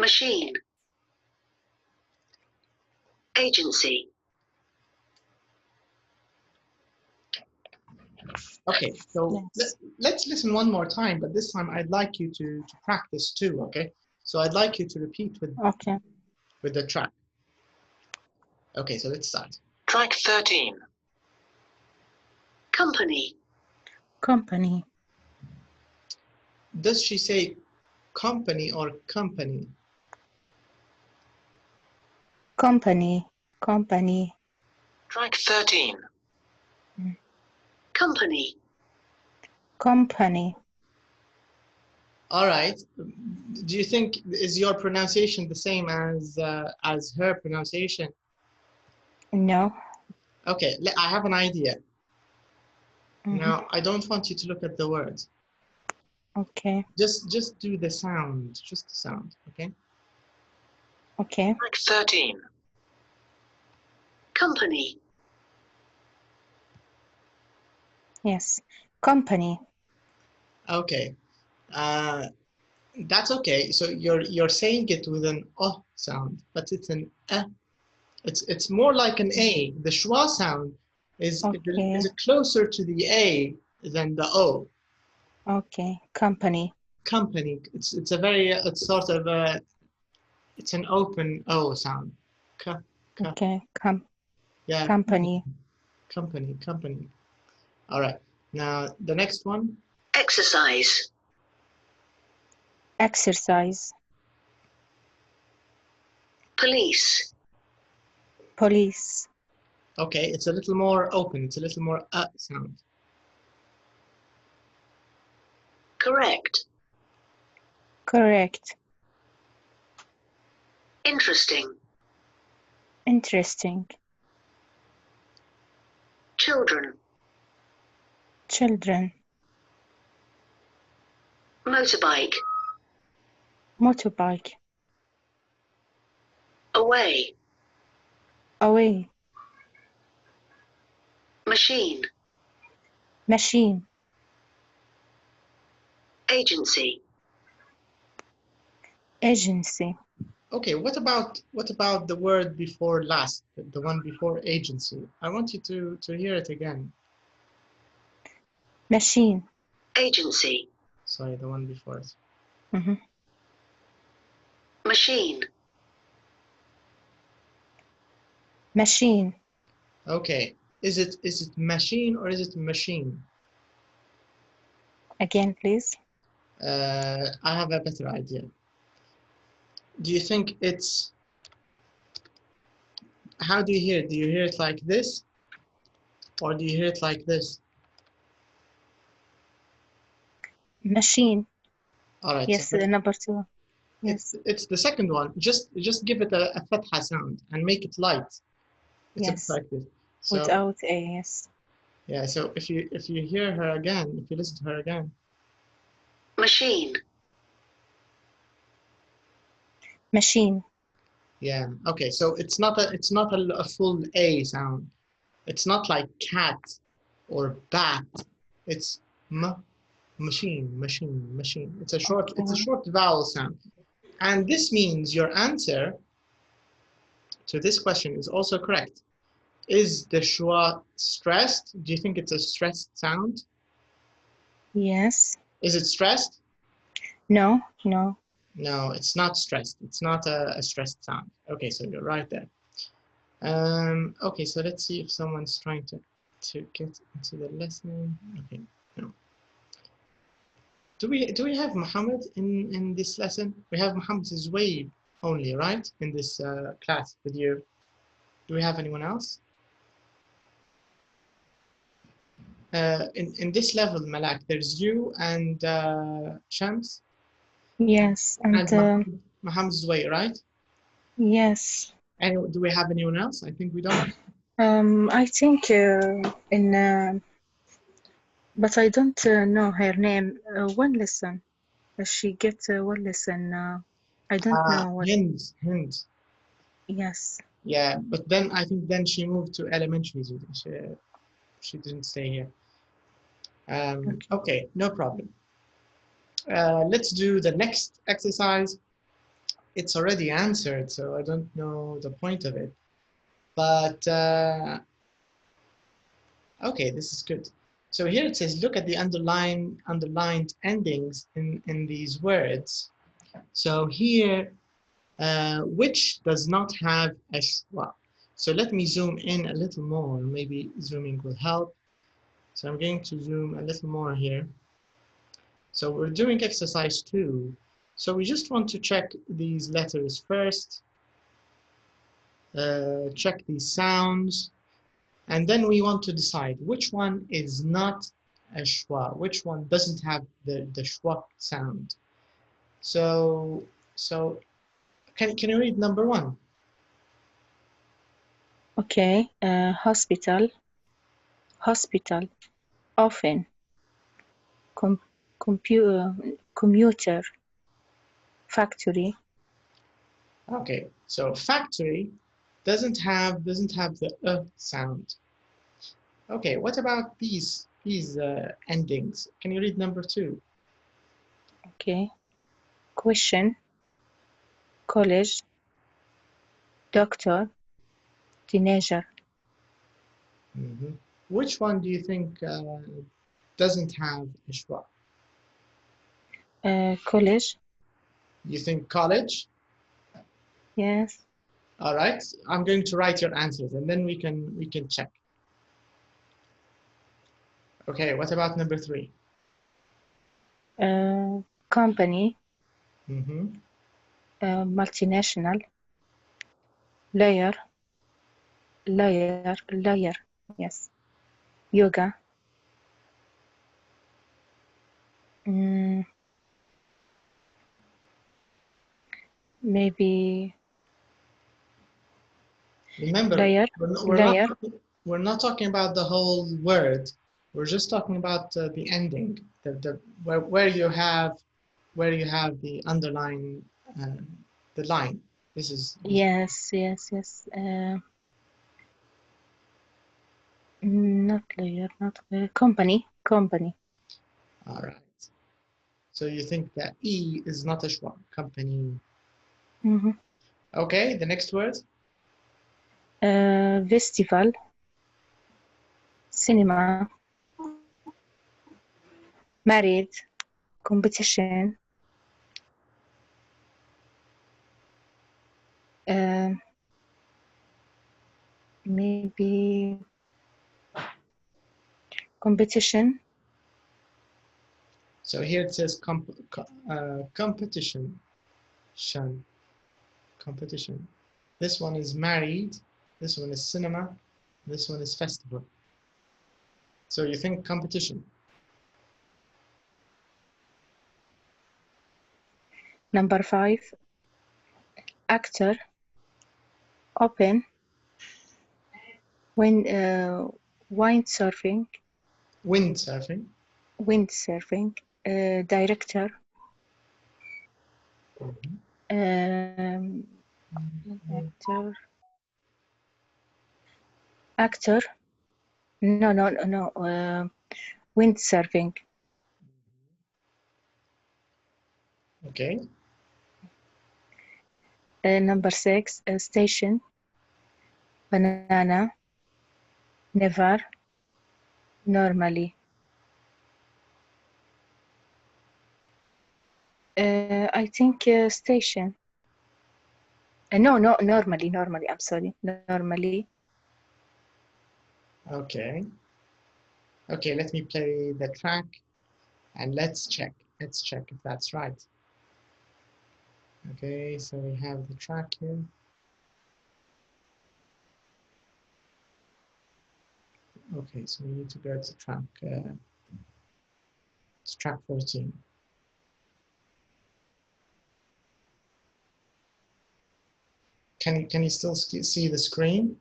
Machine. Agency. Okay, so let's listen one more time, but this time I'd like you to practice too, okay? So I'd like you to repeat with the track. Okay, so let's start. Track 13. Company. Company. Does she say company or company? Company. Company. Track 13. Company. Company. All right. Do you think is your pronunciation the same as her pronunciation? No. Okay, I have an idea. Now, I don't want you to look at the words. Okay. Just do the sound, just the sound, okay? Okay. Track 13. Company. Yes. Company. Okay. That's okay. So you're saying it with an O sound, but it's an A. It's more like an A. The schwa sound is closer to the A than the O. Okay. Company. Company. It's sort of a, it's an open O sound. Okay. Yeah. Company. Company. All right. Now the next one. Exercise. Exercise. Police. Police. Okay, it's a little more open. It's a little more sound. Correct. Correct. Interesting. Interesting. Children. Children. Motorbike. Motorbike. Away. Away. Machine. Machine. Agency. Agency. Okay, what about the word before last, the one before agency? I want you to hear it again. Machine. Agency. Sorry, the one before it. Machine. Machine. Okay, is it machine or is it machine? Again, please. I have a better idea. Do you think it's, how do you hear it? Do you hear it like this? Or do you hear it like this? Machine. All right. Yes, so number 2. Yes. It's the second one. Just give it a fatha sound and make it light. It's Yes. like this. So, without a, yes. Yeah, so if you hear her again, if you listen to her again. Machine. Machine. Yeah. Okay. So it's not a full A sound. It's not like cat or bat. It's machine. It's a short vowel sound. And this means your answer to this question is also correct. Is the schwa stressed? Do you think it's a stressed sound? Yes. Is it stressed? No. No, it's not stressed. It's not a stressed sound. Okay, so you're right there. Okay, so let's see if someone's trying to get into the lesson. Okay, no. Do we have Muhammad in this lesson? We have Muhammad's way only, right? In this class with you. Do we have anyone else? In this level, Malak, there's you and Shams. Yes, and Muhammad's way, right? Yes. And do we have anyone else? I think we don't. I think but I don't know her name. One lesson. She gets one lesson. I don't know what. Hind. Yes. Yeah, but then I think then she moved to elementary. She didn't stay here. Okay, no problem. Let's do the next exercise. it's already answered, so I don't know the point of it. But okay, this is good. So here it says, look at the underlined endings in these words. So here, which does not have a schwa. So let me zoom in a little more. Maybe zooming will help. So I'm going to zoom a little more here. So we're doing exercise 2. So we just want to check these letters first. Check these sounds. And then we want to decide which one is not a schwa, which one doesn't have the schwa sound. So can you read number 1? Okay. Hospital. Hospital. Often. Commuter. Factory. Okay, so factory doesn't have the sound. Okay, what about these endings? Can you read number 2? Okay. Question. College. Doctor. Teenager. Which one do you think doesn't have a schwa? College. You think college? Yes. All right, I'm going to write your answers and then we can check. Okay, what about number 3? Company. Multinational. Lawyer. Yes. Yoga. Maybe. Remember, Lawyer. we're not talking about the whole word. We're just talking about the ending, where you have the underline, the line. This is. Yes. Not lawyer, not company. All right. So you think that E is not a schwa, company. Okay, the next word. Festival. Cinema. Married. Competition. Maybe competition. So here it says competition. Competition. This one is married. This one is cinema. This one is festival. So you think competition. Number 5. Actor. Open. Windsurfing. Director. Actor. No. Windsurfing. Okay. Number 6. Station. Banana. Never. Normally. I think station. No, normally. I'm sorry. Normally. Okay, let me play the track and let's check if that's right. Okay, so we have the track here. Okay, so we need to go to track, it's track 14. Can you still see the screen?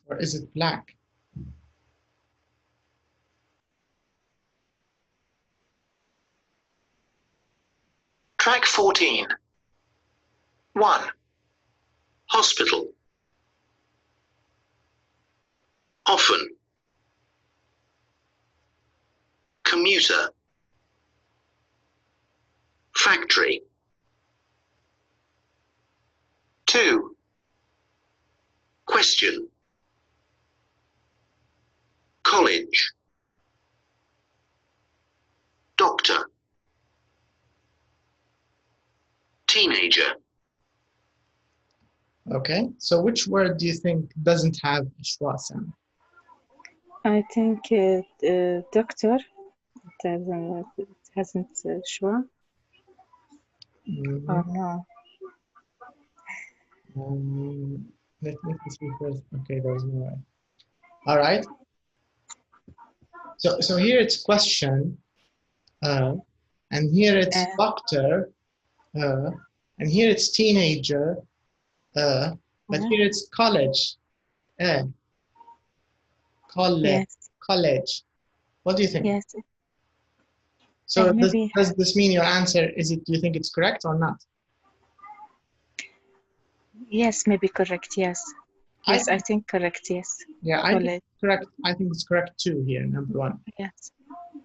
Or is it black? Track 14. 1. Hospital. Often. commuter, factory. 2. Question. College. Doctor. Teenager. Okay, so which word do you think doesn't have a schwa sound? I think doctor. It hasn't schwa. Mhm. Or no. Let me see first. Okay, there's no way. All right. So here it's question, and here it's doctor, and here it's teenager, but here it's college, college, Yes. college. What do you think? Yes. So maybe. does this mean your answer is it? Do you think it's correct or not? Yes, maybe correct. Yes. Yes, I think correct. Yes. Yeah, I think College. it's correct. I think it's correct too here, number 1. Yes.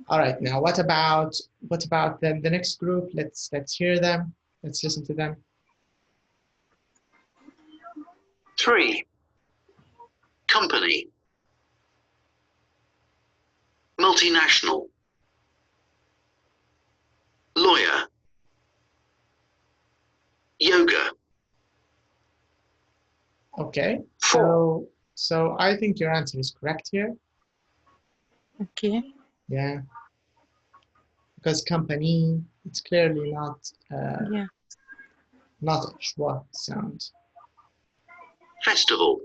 All right. Now, what about the next group? Let's hear them. Let's listen to them. 3. Company. Multinational. Lawyer. Yoga. Okay. 4. So I think your answer is correct here. Okay. Yeah. Because company, it's clearly not Yeah. not a schwa sound. Festival.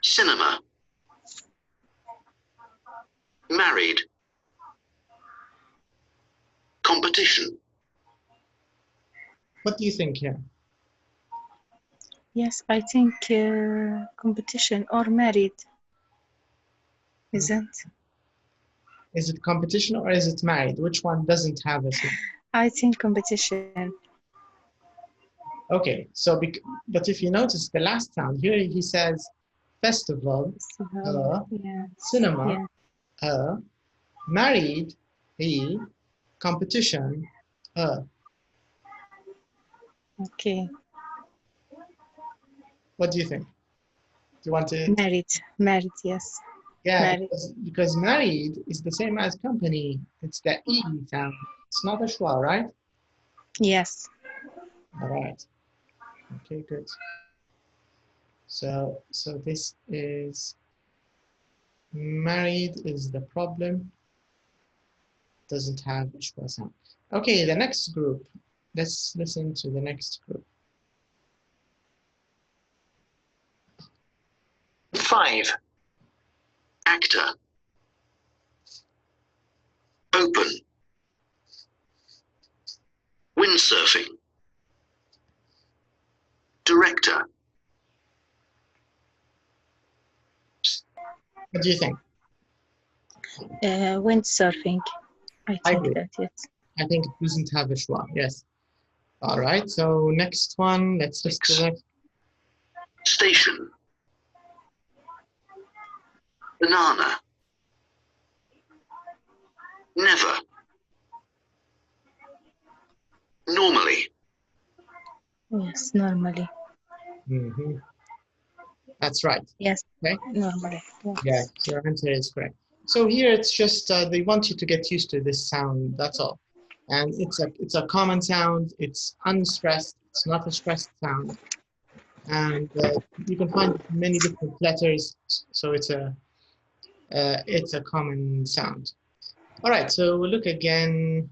Cinema. Married. Competition. What do you think here? Yes, I think competition or married. Isn't? Is it competition or is it married? Which one doesn't have a sound? I think competition. Okay, so but if you notice the last sound here, he says festival, Yeah. cinema, Yeah. married, competition, Okay. What do you think? Do you want to? Married, yes. Yeah, Married. because married is the same as company. It's the E sound. It's not a schwa, right? Yes. All right. Okay, good. So this is married is the problem. Doesn't have a schwa sound. Okay, the next group. Let's listen to the next group. 5. Actor. Open. Windsurfing. Director. What do you think? Windsurfing. I think agree. that, yes. I think it doesn't have a schwa. Yes. All right. So next one. Let's listen to the next. Station. Banana. Never. Normally. Yes, normally. Mm-hmm. That's right. Yes. Okay. Normally. Yes. Yeah, your answer is correct. So here it's just they want you to get used to this sound. That's all, and it's a common sound. It's unstressed. It's not a stressed sound, and you can find many different letters. So it's a common sound. All right. So we'll look again.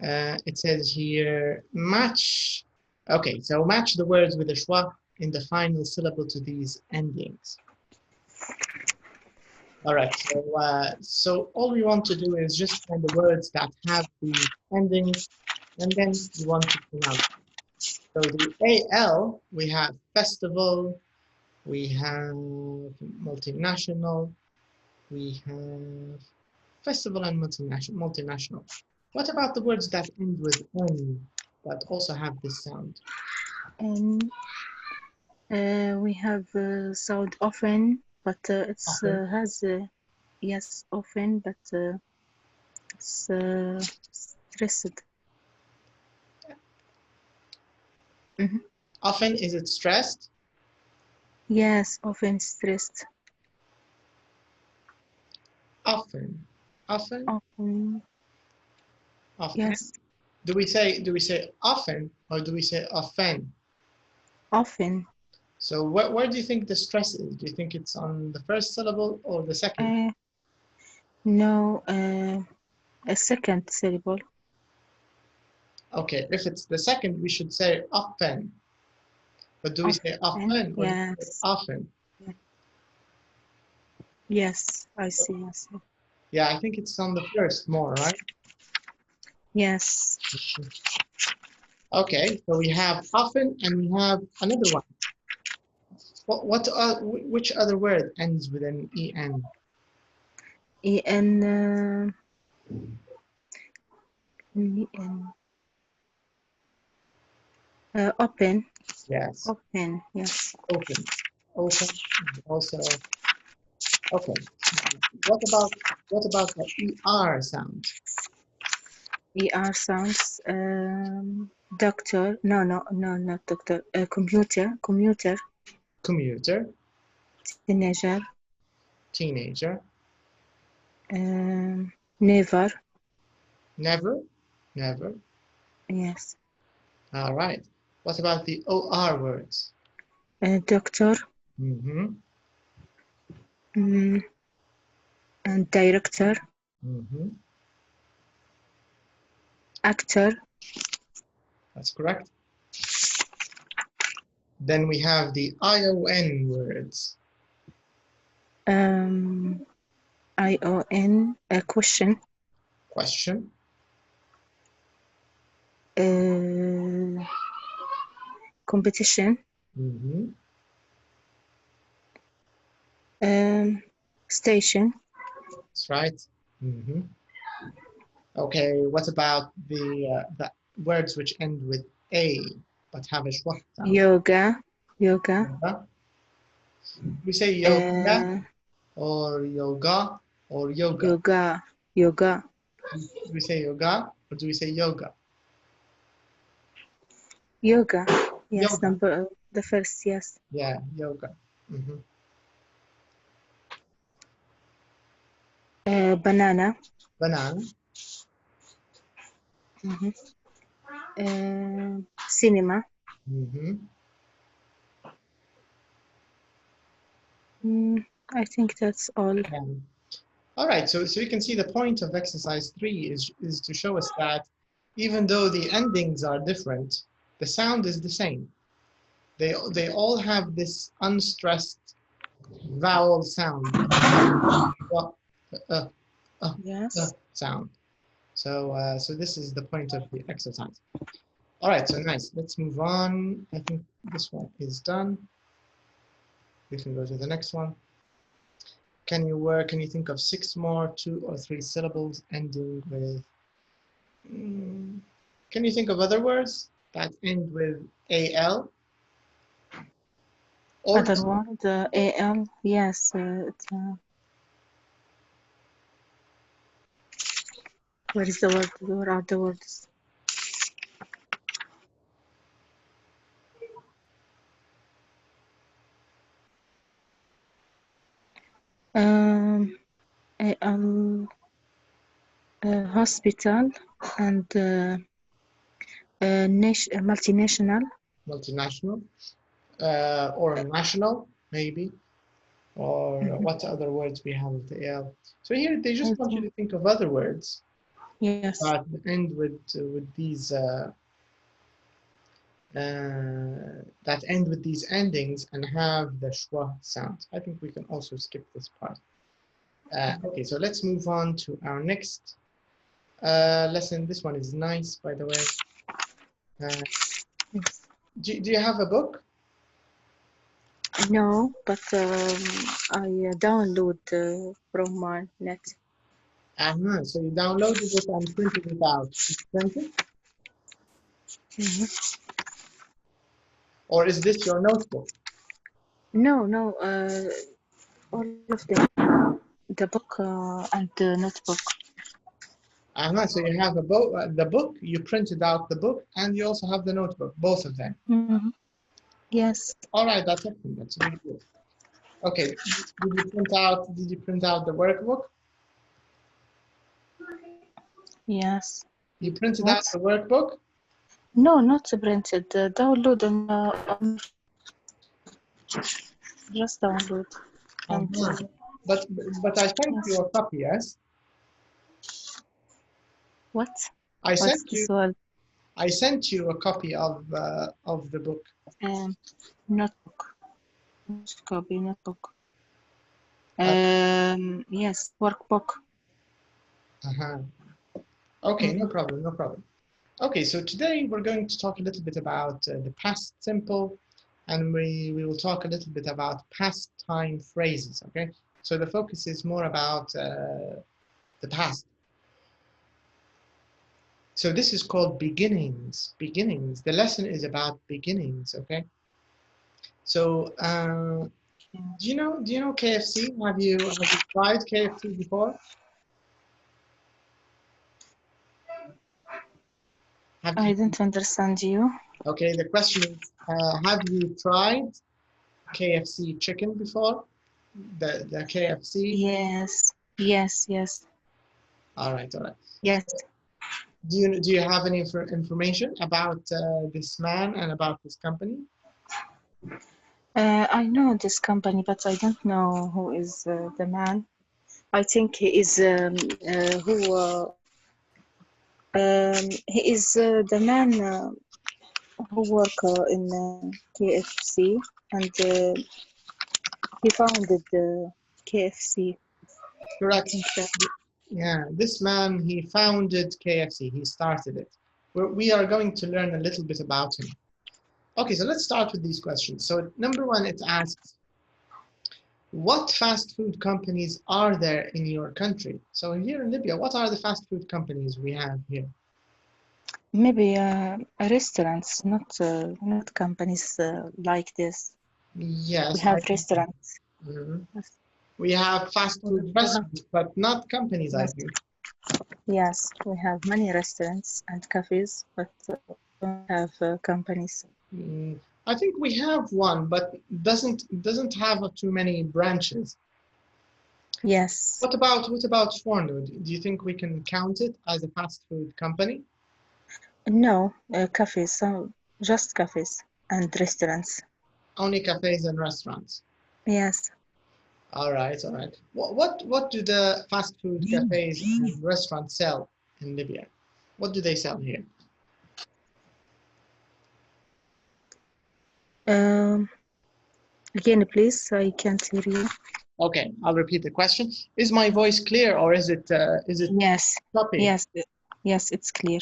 It says here match. Okay, so match the words with a schwa in the final syllable to these endings. All right, so all we want to do is just find the words that have the endings, and then we want to pronounce them. So the AL, we have festival, we have multinational, we have festival and multinational. What about the words that end with N, that also have this sound? And we have sound often, but it's Often. has yes, often, but it's stressed. Often, is it stressed? Yes, often stressed. Often. Often? Often, Often. yes, Do we say often or do we say often? often. So where do you think the stress is? Do you think it's on the first syllable or the second? No, a second syllable. Okay, if it's the second, we should say often. But do we say often or do we say Yes. often? Yes, I see. Yes. Yeah, I think it's on the first more, right? Yes. Okay, so we have often and we have another one. Which other word ends with an en? En. Open. Yes. Open. Yes. Open. Open. Also. Okay. What about the er sound? ER sounds. Doctor. No, not doctor. Commuter. Commuter. Teenager. Teenager. Never. Never. Yes. All right. What about the OR words? Doctor. And director. Actor. That's correct. Then we have the ION words. ION. Question. Competition. Station. That's right. Okay, what about the words which end with A but have a schwa sound? Yoga. We say yoga or yoga or yoga. Yoga. Do we say yoga or do we say yoga? Yoga. Yes, Yoga. the first, yes. Yeah, yoga. Banana. Cinema. I think that's all. Yeah. All right, so you can see the point of exercise 3 is to show us that even though the endings are different, the sound is the same. They all have this unstressed vowel sound. Yes. Sound. So this is the point of the exercise. All right, so nice. Let's move on. I think this one is done. We can go to the next one. Can you think of 6 more 2 or 3 syllables ending with? Can you think of other words that end with AL? Or other word, AL, yes. Where is the word? Where are the words? AL, hospital and multinational. Or national, maybe. Or what other words we have with the AL? So here they just want you to think of other words. Yes. That end with these that end with these endings and have the schwa sound. I think we can also skip this part. Okay, so let's move on to our next lesson. This one is nice, by the way. Do you have a book? No, but I download from my net. So you downloaded it and printed it out. Did you print it? Or is this your notebook? No, all of them. the book and the notebook. So you have the book, you printed out the book, and you also have the notebook, both of them. Yes. All right, that's excellent. That's really good. Okay, did you print out the workbook? Yes. You printed What? out the workbook? No, not printed. Download on just download. And, But I sent you a copy, yes? what? I What's sent the you. سؤال? I sent you a copy of the book. Notebook. Copy notebook. Yes, workbook. Okay, no problem, no problem. Okay, so today we're going to talk a little bit about the past simple, and we will talk a little bit about past time phrases, okay? So the focus is more about the past. So this is called beginnings, beginnings. The lesson is about beginnings, okay? So do you know KFC? Have you tried KFC before? I didn't understand you. Okay, the question is, have you tried KFC chicken before? The KFC? Yes, yes, yes. All right, all right. Yes. Do you have any information about this man and about this company? I know this company, but I don't know who is the man. I think he is he is the man who work in KFC, and he founded KFC. Correct. I think so. Yeah, this man, he founded KFC. He started it. We are going to learn a little bit about him. Okay, so let's start with these questions. So number one, it asks, what fast food companies are there in your country? So here in Libya, what are the fast food companies we have here? Maybe restaurants, not companies like this. Yes. We have restaurants. Yes. We have fast food restaurants, but not companies, I think. Yes, we have many restaurants and cafes, but don't have companies. I think we have one, but doesn't have too many branches. Yes. What about Forno? Do you think we can count it as a fast food company? No, cafes, just cafes and restaurants. Only cafes and restaurants. Yes. All right, all right. What do the fast food cafes and restaurants sell in Libya? What do they sell here? Again, please, I can't hear you. Okay, I'll repeat the question. Is my voice clear, or is it Yes. choppy? Yes. Yes, it's clear.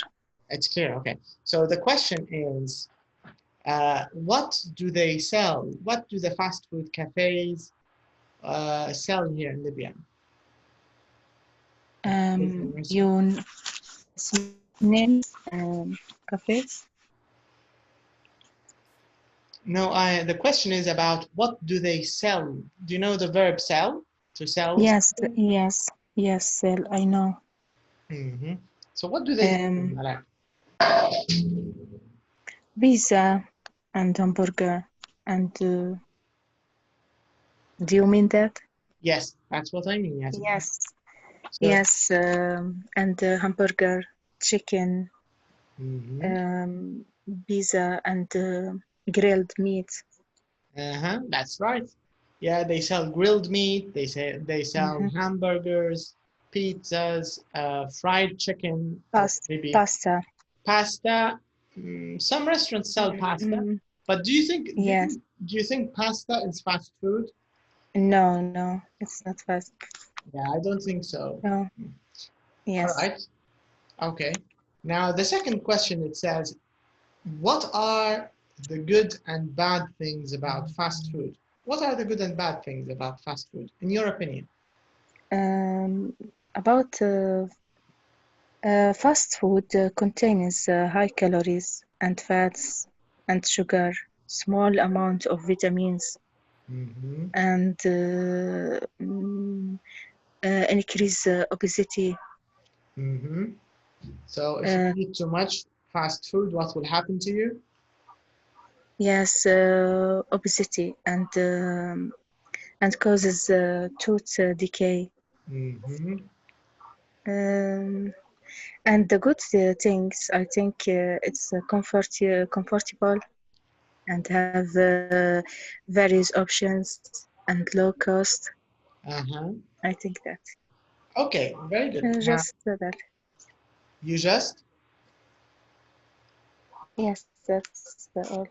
It's clear. Okay. So the question is, what do they sell? What do the fast food cafes sell here in Libya? You name cafes? No, the question is about what do they sell? Do you know the verb sell? To sell? Yes, yes, yes, sell, I know. Mm-hmm. So what do they sell? Pizza and hamburger and do you mean that? Yes, that's what I mean. Yes. Yes. So, yes, and hamburger, chicken, pizza and grilled meat. That's right. Yeah, they sell grilled meat. They sell hamburgers, pizzas, fried chicken, maybe pasta. Pasta. Some restaurants sell pasta, but do you think? Yes. Do you think pasta is fast food? No, it's not fast. Yeah, I don't think so. No. Yes. All right. Okay. Now the second question, it says, what are the good and bad things about fast food? What are the good and bad things about fast food, in your opinion? About fast food contains high calories and fats and sugar, small amount of vitamins, and increase obesity. So if you eat too much fast food, what will happen to you? Yes, obesity and causes tooth decay. And the good things, I think it's comfortable and have various options and low cost. I think that. Okay, very good. Just that. You just? Yes, that's all.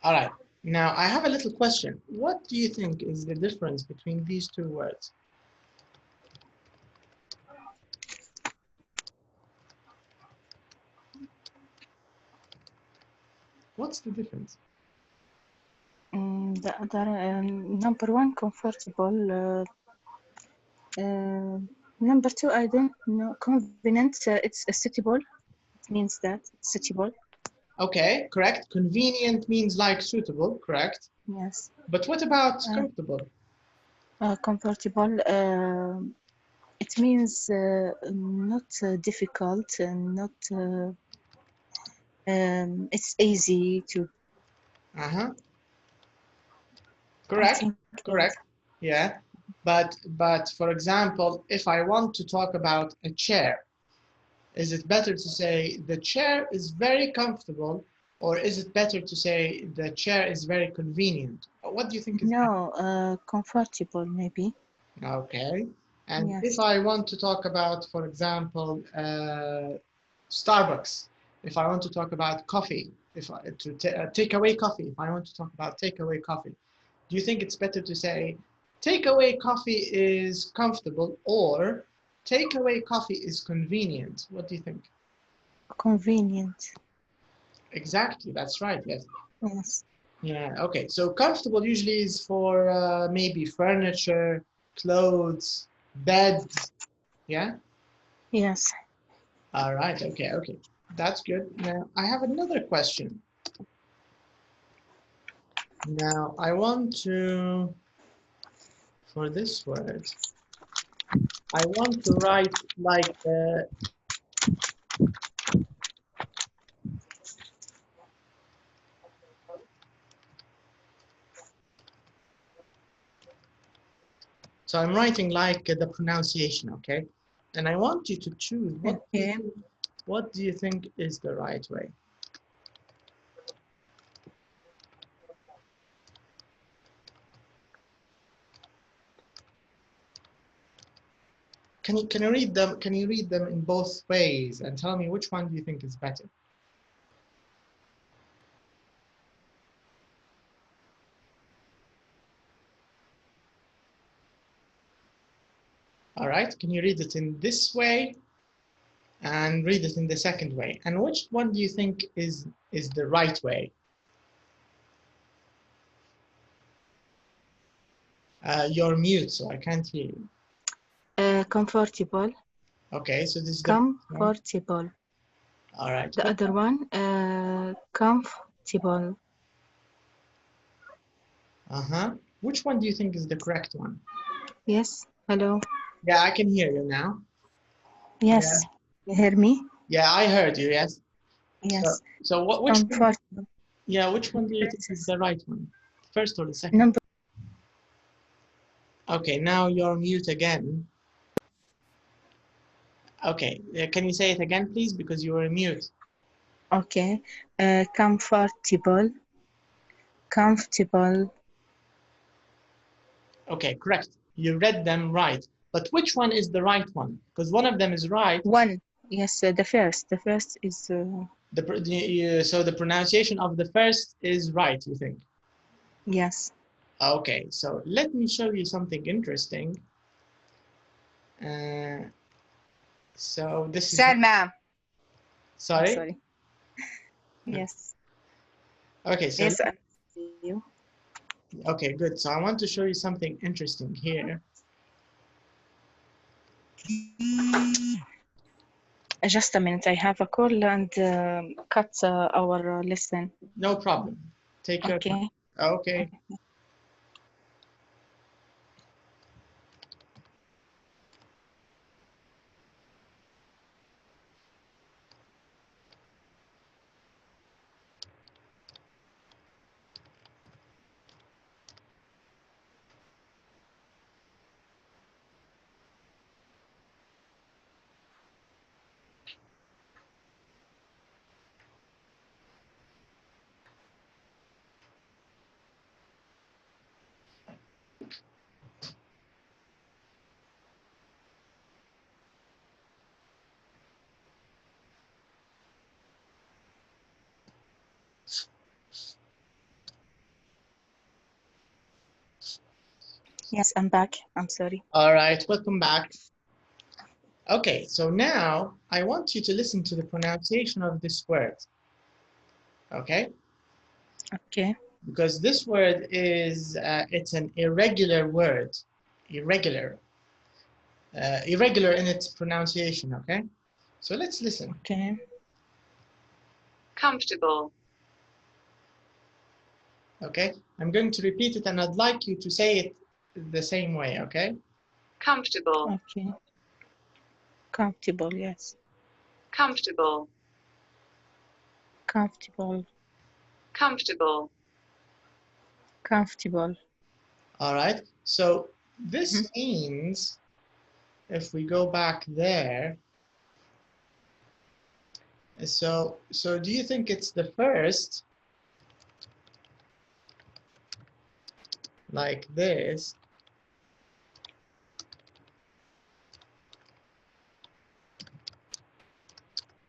All right. Now I have a little question. What do you think is the difference between these two words? What's the difference? The other number one, comfortable. Number two, I don't know. Convenient. It's suitable. It means that it's suitable. Okay, correct. Convenient means like suitable, correct? Yes. But what about comfortable? Comfortable. It means not difficult and not. It's easy to. Correct. Correct. Yeah. But for example, if I want to talk about a chair, is it better to say the chair is very comfortable, or is it better to say the chair is very convenient? What do you think is better? Comfortable maybe. Okay. And yes. If I want to talk about, for example, Starbucks, if I want to talk about coffee, if I take away coffee, if I want to talk about takeaway coffee, do you think it's better to say takeaway coffee is comfortable or takeaway coffee is convenient? What do you think? Convenient. Exactly, that's right, yes. Yes. Yeah, okay. So comfortable usually is for maybe furniture, clothes, beds, yeah? Yes. All right, okay, okay. That's good. Now, I have another question. Now, I want to, for this word, I want to write like so I'm writing like the pronunciation, okay? And I want you to choose what do you think is the right way? Can you read them? Can you read them in both ways and tell me which one do you think is better? All right, can you read it in this way and read it in the second way? And which one do you think is the right way? You're mute, so I can't hear you. Comfortable. Okay, so this is comfortable. All right. The other one, comfortable. Which one do you think is the correct one? Yes. Hello. Yeah, I can hear you now. Yes. Yeah. You hear me? Yeah, I heard you. Yes. Yes. So which comfortable. One, yeah, which one do you think is the right one? First or the second? Okay, now you're mute again. Okay, can you say it again, please? Because you were mute. Okay. Comfortable. Comfortable. Okay, correct. You read them right. But which one is the right one? Because one of them is right. One. Yes, the first. The first is... so the pronunciation of the first is right, you think? Yes. Okay, so let me show you something interesting. So this is... Salma. Sorry? Sorry. Yes. Okay, so... Yes, I see you. Okay, good. So I want to show you something interesting here. Just a minute, I have a call and cut our lesson. No problem. Take your time. Okay. Yes, I'm back. I'm sorry. All right, welcome back. Okay, so now I want you to listen to the pronunciation of this word. Okay? Okay. Because this word is, it's an irregular word. Irregular. Irregular in its pronunciation, okay? So let's listen. Okay. Comfortable. Okay? I'm going to repeat it and I'd like you to say it the same way, okay? Comfortable. Okay. Comfortable, yes. Comfortable. Comfortable. Comfortable. Comfortable. All right. So this means, if we go back there, so do you think it's the first, like this,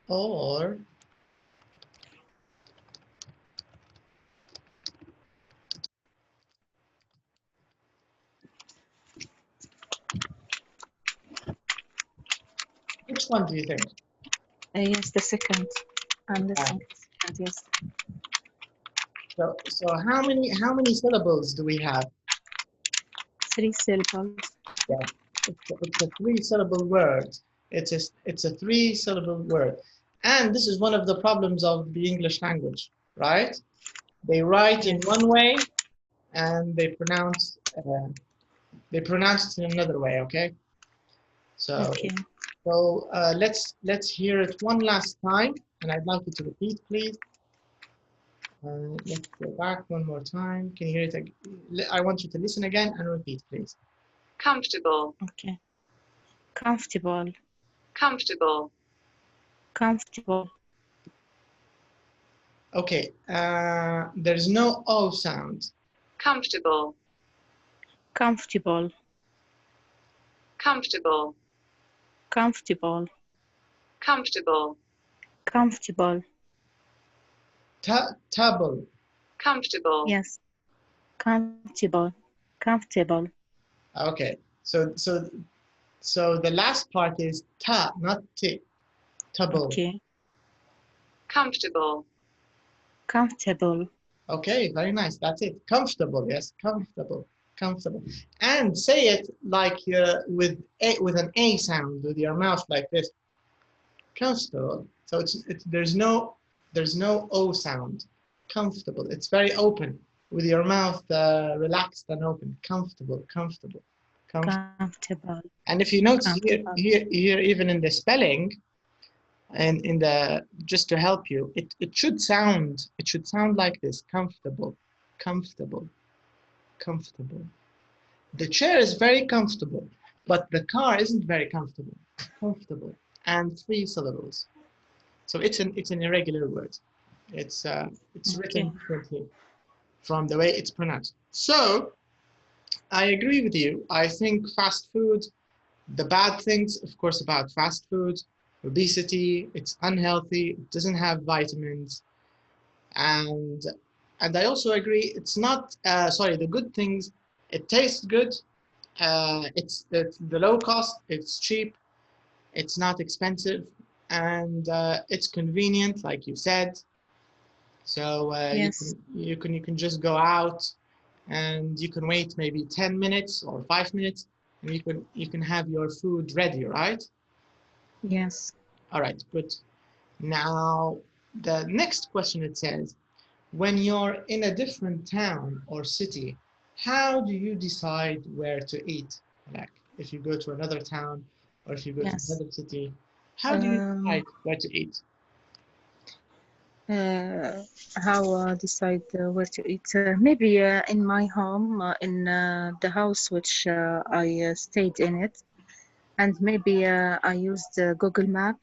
or which one do you think? Yes, the second. I'm listening. Yes. So how many syllables do we have? 3 syllables. Yeah, it's a 3-syllable word. It's a 3-syllable word, and this is one of the problems of the English language, right? They write in one way, and they pronounce it in another way. Okay. So Okay. let's hear it one last time, and I'd like you to repeat, please. Let's go back one more time. Can you hear it? I want you to listen again and repeat, please. Comfortable. Okay. Comfortable. Comfortable. Comfortable. Okay. There's no O sound. Comfortable. Comfortable. Comfortable. Comfortable. Comfortable. Comfortable. Table. Comfortable. Yes. Comfortable. Comfortable. Okay. So the last part is ta, not t. Table. Okay. Comfortable. Comfortable. Okay, very nice. That's it. Comfortable. Yes, comfortable. Comfortable. And say it like with an A sound with your mouth like this. Comfortable. So there's no O sound. Comfortable. It's very open with your mouth relaxed and open. Comfortable. Comfortable. Comfortable. And if you notice here even in the spelling, and in the, just to help you, it should sound like this: comfortable, comfortable, comfortable. The chair is very comfortable, but the car isn't very comfortable. Comfortable, and 3 syllables. So it's an irregular word. It's written differently from the way it's pronounced. So I agree with you. I think fast food, the bad things, of course, about fast food: obesity, it's unhealthy, it doesn't have vitamins, and I also agree it's not, the good things, it tastes good, it's the low cost, it's cheap, it's not expensive, and it's convenient, like you said. So Yes. you can just go out, and you can wait maybe 10 minutes or 5 minutes, and you can have your food ready, right? Yes. All right, good. Now, the next question, it says, when you're in a different town or city, how do you decide where to eat? Like, if you go to another town or if you go to another city, how do you decide where to eat? How decide where to eat? Maybe in my home, in the house which I stayed in it, and maybe I used Google Map.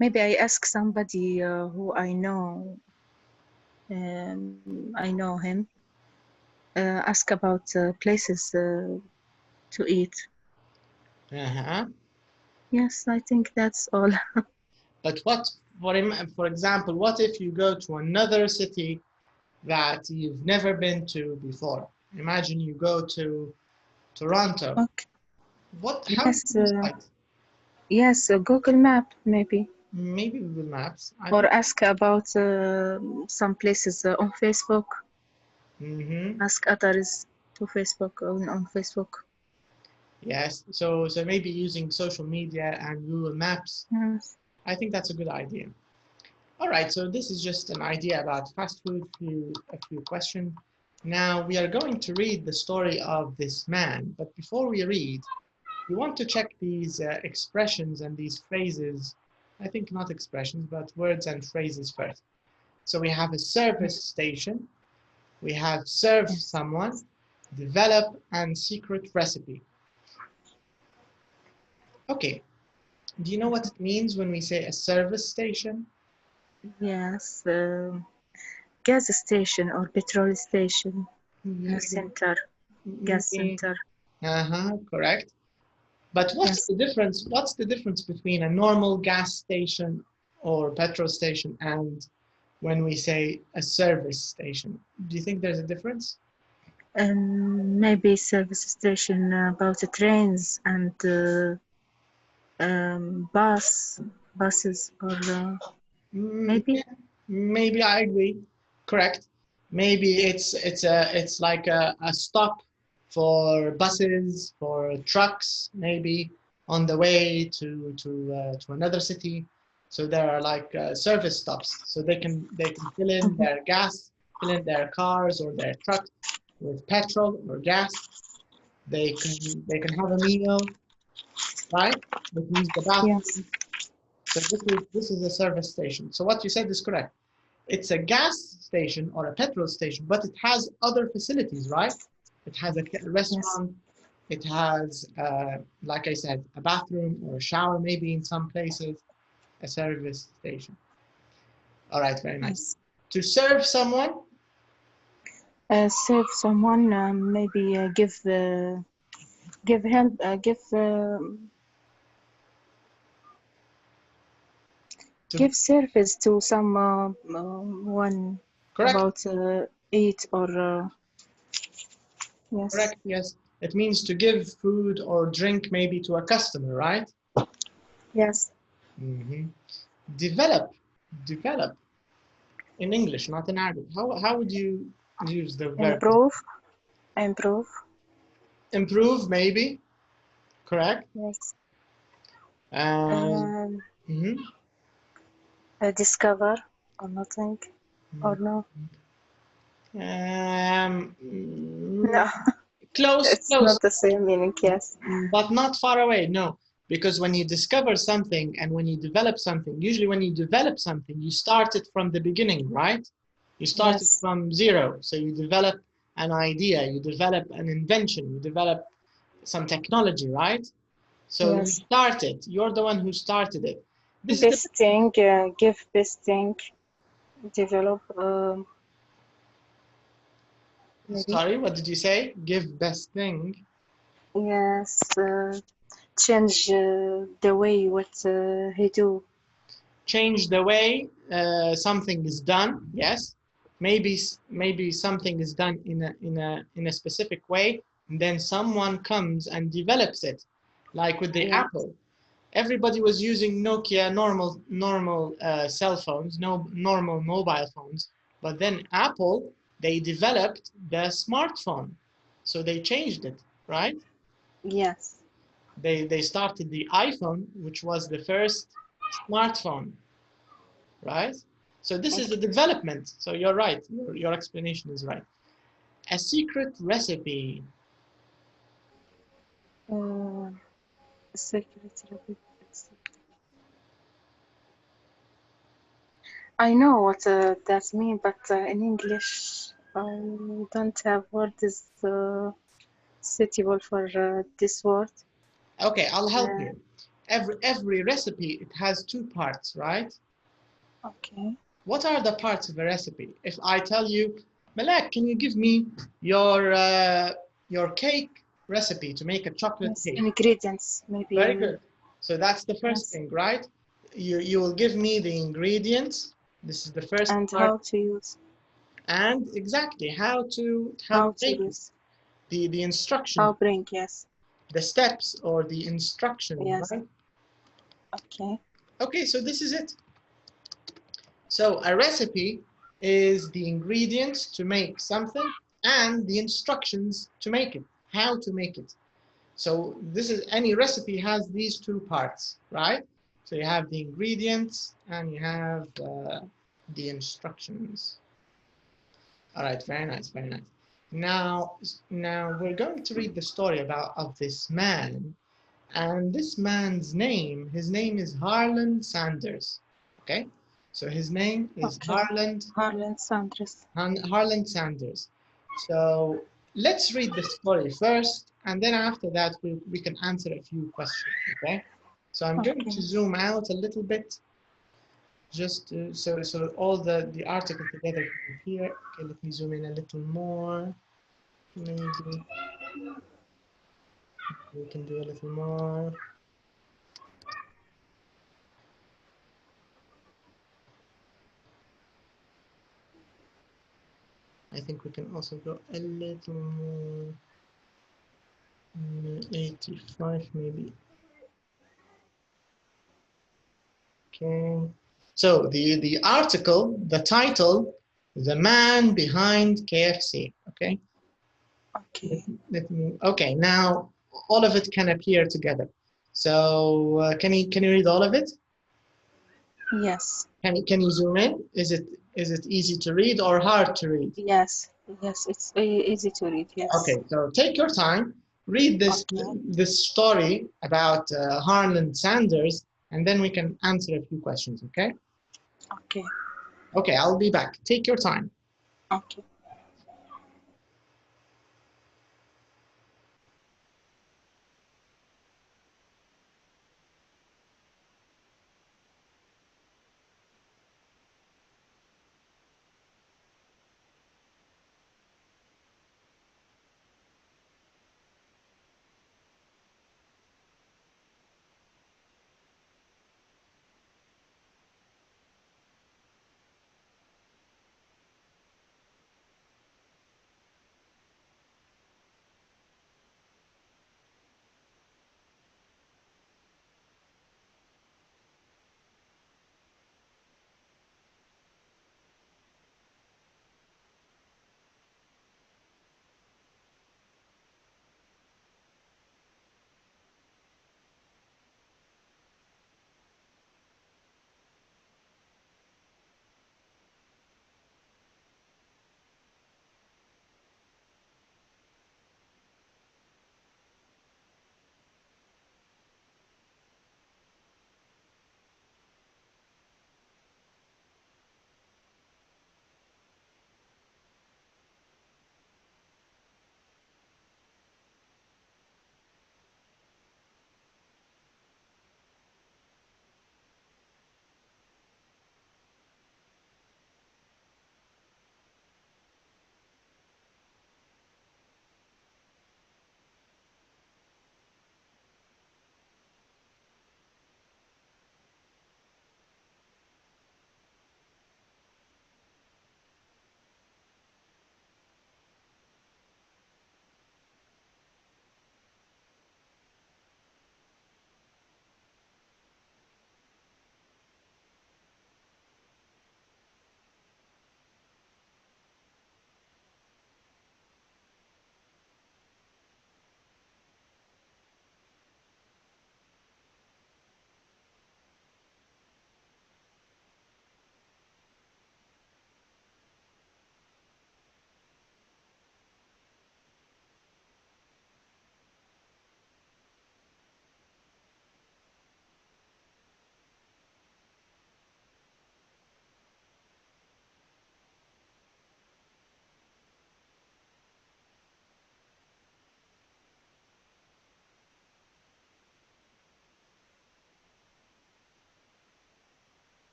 Maybe I ask somebody who I know. I know him. Ask about places to eat. Yes, I think that's all. But what, for example, what if you go to another city that you've never been to before. Imagine you go to Toronto. Okay. How Yes, do you decide? yes, Google Map maybe. Maybe Google Maps. Or ask about some places on Facebook. Ask others to Facebook on Facebook. Yes, so maybe using social media and Google Maps. Yes. I think that's a good idea. All right, so this is just an idea about fast food, a few questions. Now we are going to read the story of this man, but before we read, we want to check these expressions and these phrases. I think not expressions, but words and phrases first. So we have a service station, we have serve someone, develop, and secret recipe. Okay, do you know what it means when we say a service station? Yes, gas station or petrol station, center, gas center. Correct. But what's the difference? What's the difference between a normal gas station or petrol station and when we say a service station? Do you think there's a difference? Maybe service station about the trains and buses or maybe I agree. Correct. Maybe it's like a stop for buses, for trucks, maybe on the way to another city. So there are like service stops, so they can fill in their gas, fill in their cars or their trucks with petrol or gas. They can have a meal, right? They can use the bathroom. Yes. So this is a service station. So what you said is correct. It's a gas station or a petrol station, but it has other facilities, right? It has a restaurant. Yes. It has, like I said, a bathroom or a shower, maybe in some places, a service station. All right, very nice. Yes. To serve someone? Serve someone, maybe give help, give service to someone. Correct. About eat or yes. Correct. Yes, it means to give food or drink maybe to a customer, right? Yes. Develop in English, not in Arabic. How would you use the verb? Improve, maybe. Correct. Yes. Discover or nothing. Or no? No. Close. It's not the same meaning, yes. But not far away, no. Because when you discover something and when you develop something, usually when you develop something, you start it from the beginning, right? You start it from zero. So you develop an idea, you develop an invention, you develop some technology, right? So you start it. You're the one who started it. Best thing, give best thing. Develop. Sorry, what did you say? Give best thing. Yes, change the way what he do. Change the way something is done. Yes, maybe something is done in a specific way, and then someone comes and develops it, like with the Apple. Everybody was using Nokia normal cell phones, normal mobile phones, but then Apple, they developed the smartphone, so they changed it, right? Yes. They started the iPhone, which was the first smartphone, right? So this is the development. So you're right. Your explanation is right. A secret recipe. Secret recipe. I know what that means, but in English, I don't have words suitable for this word. Okay, I'll help you. Every recipe, it has two parts, right? Okay. What are the parts of a recipe? If I tell you, Malak, can you give me your cake recipe to make a chocolate cake? Ingredients, maybe. Very good. So that's the first thing, right? You will give me the ingredients. This is the first and part. How to use. and exactly how to How to make it. use. The instruction, How bring, yes. the steps or the instructions, Yes. right? Okay. Okay, so this is it. So a recipe is the ingredients to make something and the instructions to make it, how to make it. So this is, any recipe has these two parts, right? So you have the ingredients and you have the instructions. All right, very nice, very nice. Now we're going to read the story of this man, and this man's name, his name is Harland Sanders. Okay, so his name is Okay. Harland Sanders. Harland Sanders. So let's read the story first, and then after that we can answer a few questions. Okay, so I'm going to zoom out a little bit, just so all the article together can be here. Okay, let me zoom in a little more. Maybe we can do a little more. I think we can also go a little more. 85 maybe. Okay. So the article, the title, The Man Behind KFC. Okay. Okay. Okay. Now all of it can appear together. So can you read all of it? Yes. Can you zoom in? Is it easy to read or hard to read? Yes. Yes. It's easy to read. Yes. Okay. So take your time. Read this story about Harland Sanders, and then we can answer a few questions. Okay. Okay. Okay, I'll be back. Take your time. Okay.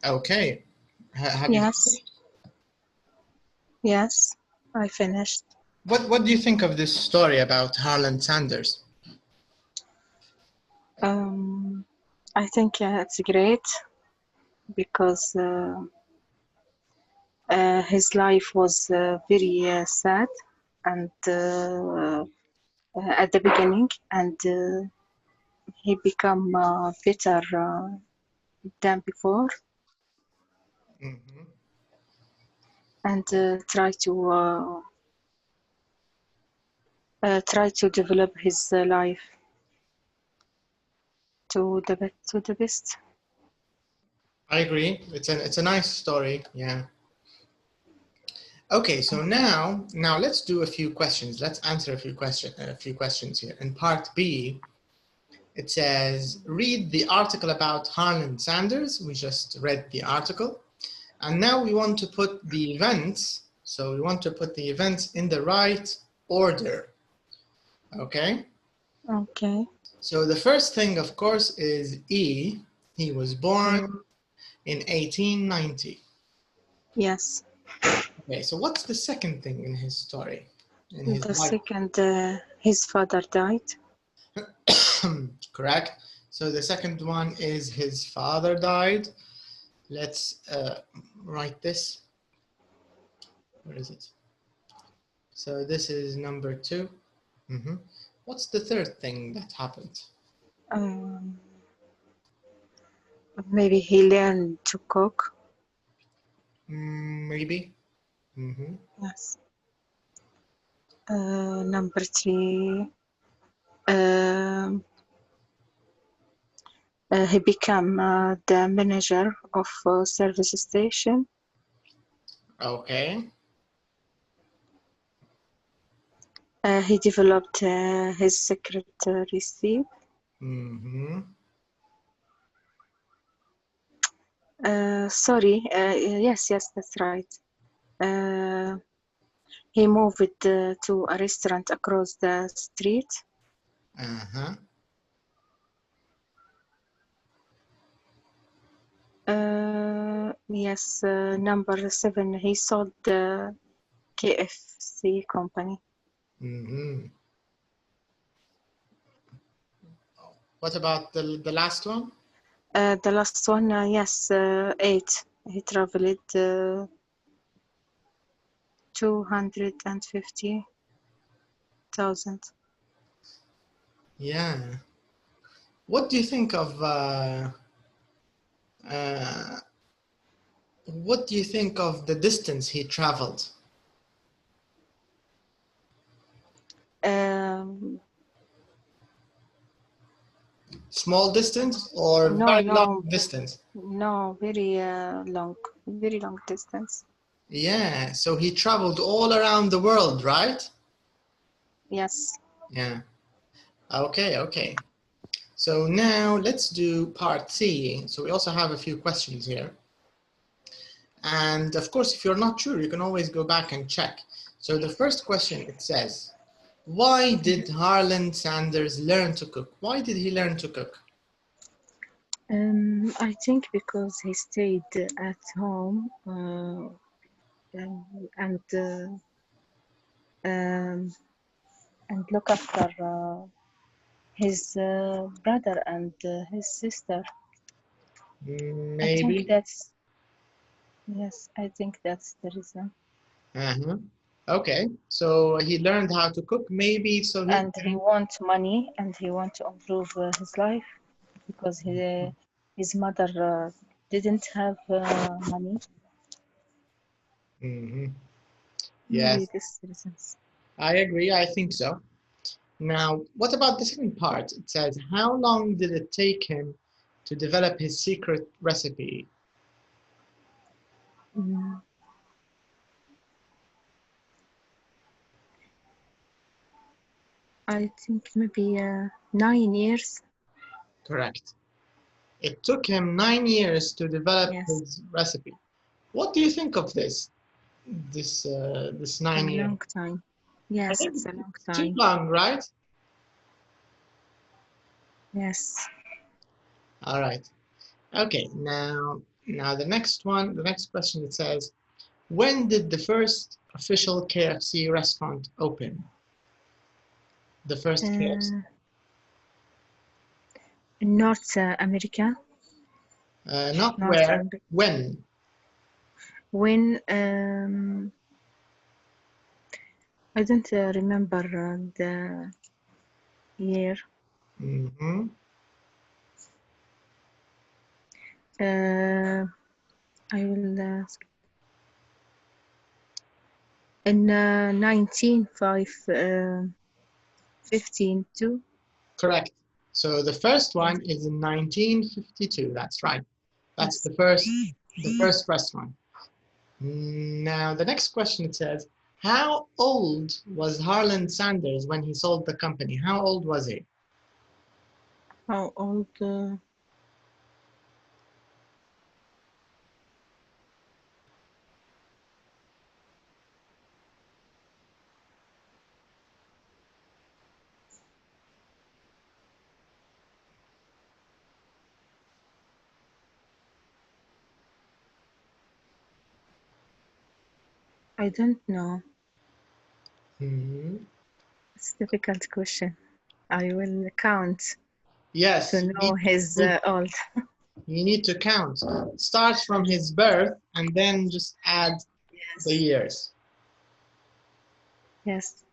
Okay. Have you Yes. finished? Yes, I finished. What do you think of this story about Harland Sanders? I think it's great because his life was very sad and at the beginning, and he become better than before, Mm-hmm. and try to develop his life to the best. I agree. It's a nice story. Yeah. Okay, so now let's do a few questions. Let's answer a few questions here. In part B, it says read the article about Harland Sanders. We just read the article, and now we want to put the events. So we want to put the events in the right order. Okay. Okay. So the first thing, of course, is E. He was born in 1890. Yes. Okay, so what's the second thing in his story? In his The life? second, his father died. Correct. So the second one is his father died. Let's write this. Where is it? So this is number 2. What's the third thing that happened? Maybe he learned to cook. Maybe. Yes. Number 3. He became the manager of a service station. Okay. He developed his secret recipe. Sorry, yes, that's right. He moved to a restaurant across the street. Yes, number 7, he sold the KFC company. What about the last one? The last one, yes, 8. He traveled 250,000. Yeah. What do you think of the distance he traveled? Small distance or very long distance? No, very long distance. Yeah, so he traveled all around the world, right? Yes. Yeah. Okay. So now let's do part C. So we also have a few questions here. And of course, if you're not sure, you can always go back and check. So the first question, it says, why did Harland Sanders learn to cook? Why did he learn to cook? I think because he stayed at home and look after his brother and his sister. Maybe. I think that's the reason. Okay, so he learned how to cook, maybe so he wants money and he wants to improve his life because his mother didn't have money. Yes. Maybe this reasons. I agree, I think so. Now, what about the second part? It says, how long did it take him to develop his secret recipe? I think maybe 9 years. Correct. It took him 9 years to develop his recipe. What do you think of this? This 9 years? A long time. Yes, it's a long time. Too long, right? Yes. All right. Okay, now the next one, the next question, it says, when did the first official KFC restaurant open? The first KFC. North America. Not North where, America. when? When I don't remember the year. Mm-hmm. I will ask. In 1952. Correct. So the first one is in 1952. That's right. That's Yes. the first restaurant. Now the next question, it says, how old was Harland Sanders when he sold the company? How old was he? How old? I don't know. It's a difficult question. I will count. Yes. To know his old. You need to count. Start from his birth and then just add the years. Yes.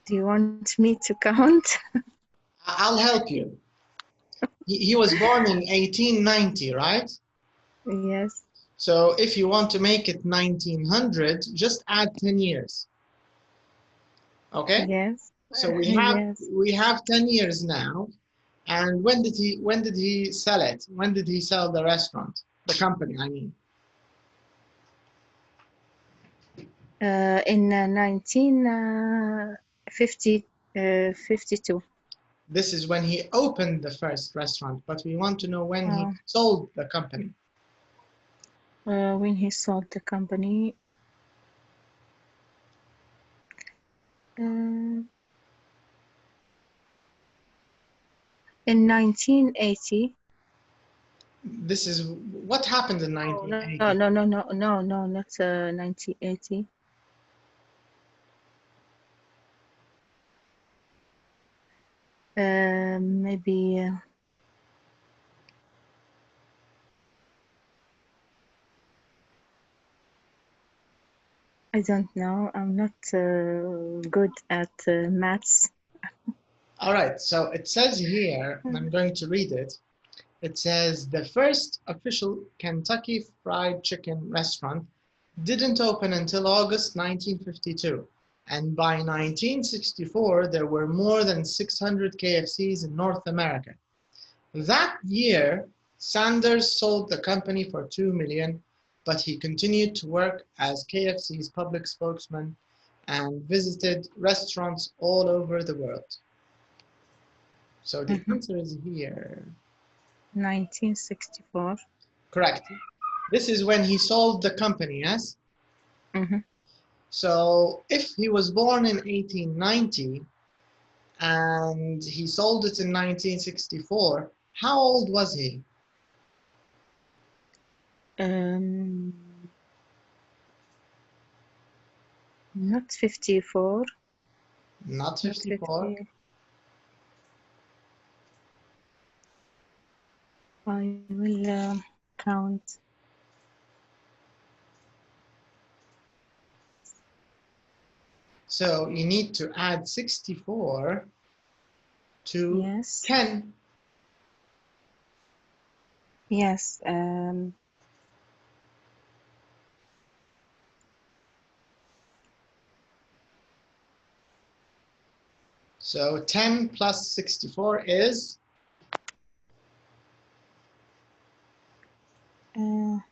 Do you want me to count? I'll help you. He was born in 1890, right? Yes. So if you want to make it 1900, just add 10 years. Okay? Yes. So we have 10 years now. And when did he sell it? When did he sell the restaurant? The company, I mean. In 1952. This is when he opened the first restaurant, but we want to know when he sold the company. When he sold the company. In 1980. This is what happened in 1980. No, not 1980. Maybe I don't know. I'm not good at maths. All right, so it says here, and I'm going to read it. It says the first official Kentucky Fried Chicken restaurant didn't open until August 1952. And by 1964, there were more than 600 KFCs in North America. That year, Sanders sold the company for $2 million, but he continued to work as KFC's public spokesman and visited restaurants all over the world. So the answer is here. 1964. Correct. This is when he sold the company, yes? So if he was born in 1890 and he sold it in 1964, how old was he? Not 54. Not 54. I will count. So you need to add 64 to 10. Yes. So 10 plus 64 is? 10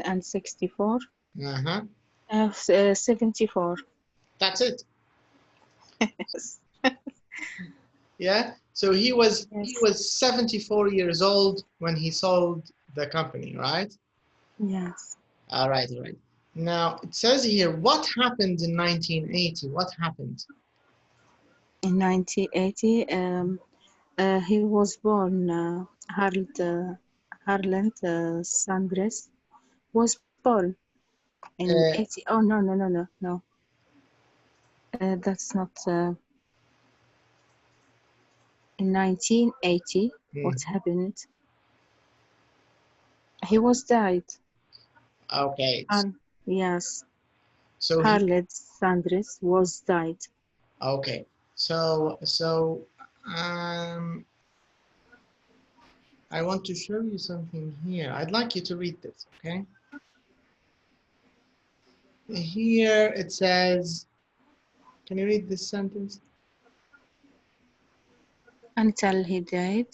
and 64. 74. That's it. Yes. Yeah. So he was 74 years old when he sold the company, right? Yes. All right, all right. Now, it says here, what happened in 1980? What happened? In 1980, he was born, Harland Sandres was born in 80. Oh, no. That's not. In 1980, what happened? He was died. Okay. Yes. So Harland Sandres was died. Okay. So I want to show you something here. I'd like you to read this, okay? Here it says, can you read this sentence? Until he died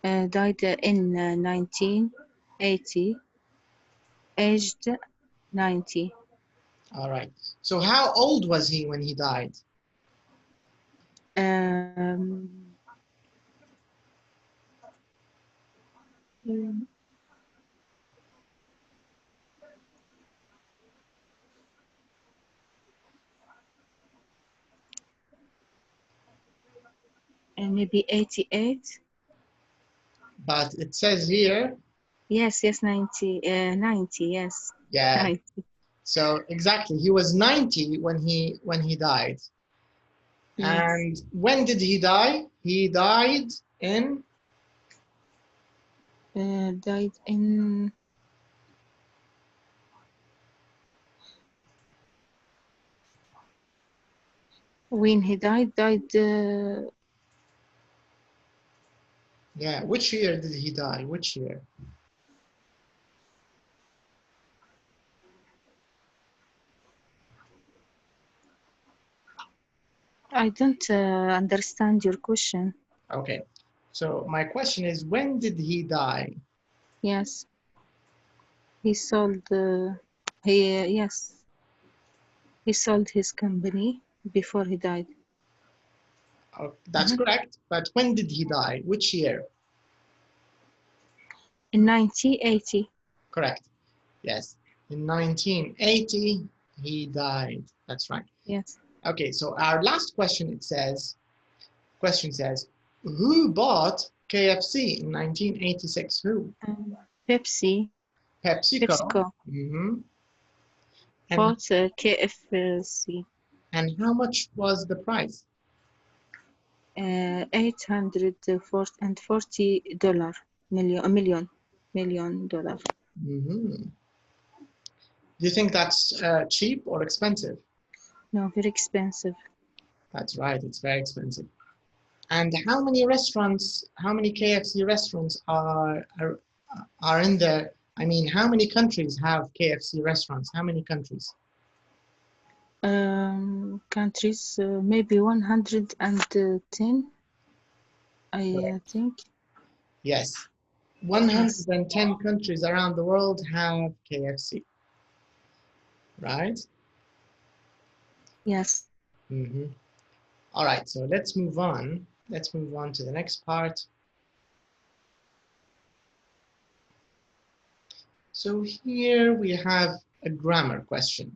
in 1980, aged 90. All right. So how old was he when he died? Maybe 88. But it says here. Yes, 90, yes. Yeah. 90. So exactly, he was 90 when he died. Yes. And when did he die? He died in. Died in. When he died. Yeah, which year did he die? Which year? I don't understand your question. Okay, so my question is, when did he die? Yes. He sold. He sold his company before he died. Oh, that's correct. But when did he die? Which year? In 1980. Correct. Yes. In 1980, he died. That's right. Yes. Okay, so our last question says, who bought KFC in 1986? Who? Pepsi. PepsiCo. Bought KFC. And how much was the price? $840 million. Do you think that's cheap or expensive? No, very expensive. That's right, it's very expensive. And how many KFC restaurants are in there? I mean, how many countries have KFC restaurants? How many countries? Countries, maybe 110, I think. Yes, 110 countries around the world have KFC, right? Yes. All right, so let's move on. Let's move on to the next part. So here we have a grammar question,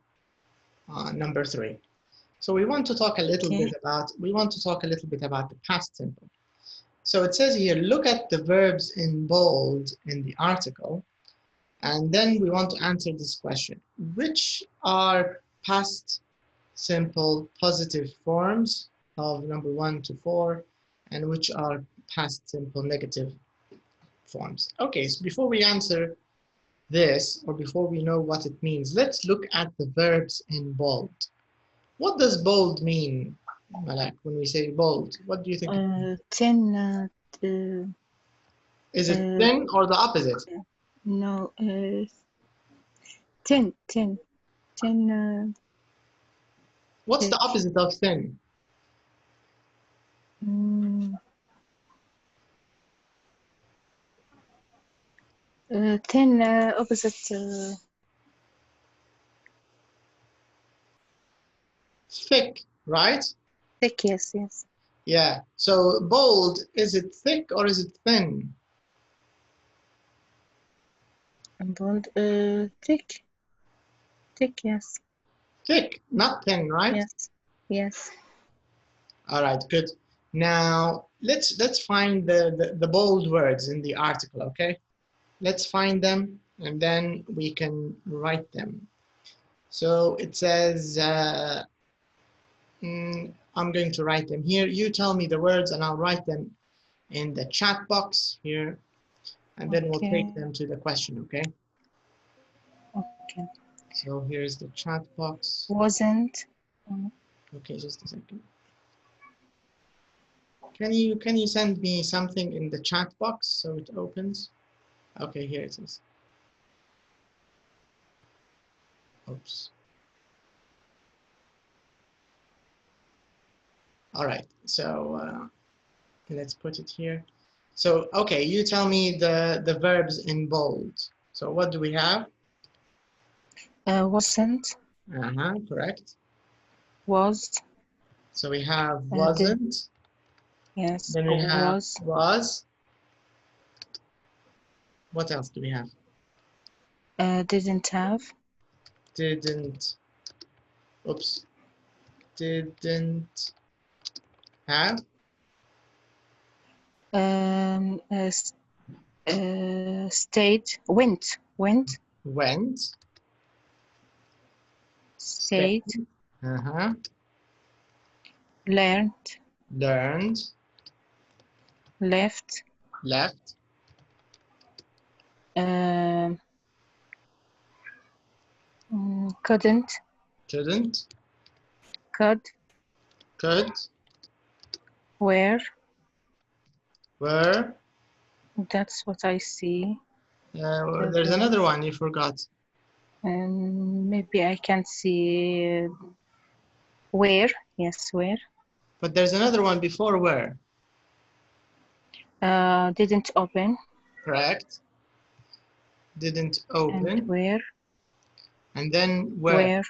number 3. So we want to talk a little bit about the past simple. So it says here, look at the verbs in bold in the article, and then we want to answer this question. Which are past simple positive forms of number 1 to 4, and which are past simple negative forms? Okay, so before we answer this, or before we know what it means, let's look at the verbs in bold. What does bold mean, Malak, when we say bold? What do you think? Thin. Is it thin or the opposite? No, thin. What's the opposite of thin? Thin, opposite. Thick, right? Thick, yes. Yeah, so bold, is it thick or is it thin? Bold, thick. Thick, yes. Thick, not thin, right? Yes. Yes. All right, good. Now let's find the bold words in the article, okay? Let's find them and then we can write them. So it says, I'm going to write them here. You tell me the words and I'll write them in the chat box here. And then we'll take them to the question, okay? Okay. So here's the chat box. Wasn't. Okay, just a second. Can you send me something in the chat box so it opens? Okay, here it is. Oops. All right, so let's put it here. So, okay, you tell me the verbs in bold. So what do we have? Wasn't. Correct. Was. So we have wasn't. Yes. Then we have Was. Was. What else do we have? Didn't have. Didn't. Oops. Didn't have. Stayed. Went. Went. Stayed. Learned. Learned. Left. Couldn't. Could. Were. That's what I see. There's another one you forgot. Maybe I can see where. Yes, where. But there's another one before where. Didn't open. Correct. Didn't open. And where. And then where.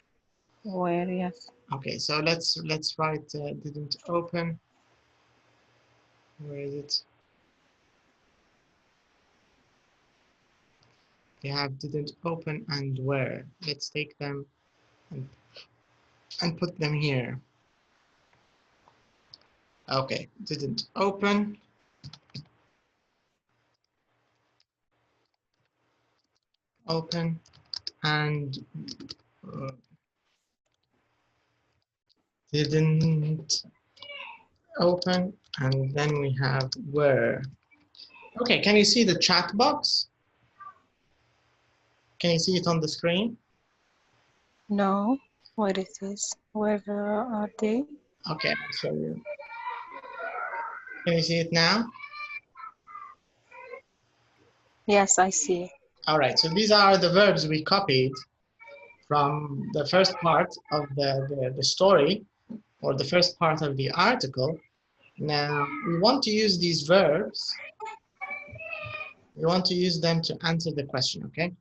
Where, yes. Okay, so let's write didn't open. Where is it? We have didn't open and where. Let's take them and put them here. Okay, didn't open. Open and didn't open, and then we have where. Okay, can you see the chat box? Can you see it on the screen? No, where it is. Where are they? Okay, I'll show you. Can you see it now? Yes, I see. All right, so these are the verbs we copied from the first part of the story, or the first part of the article. Now, we want to use these verbs. We want to use them to answer the question, okay?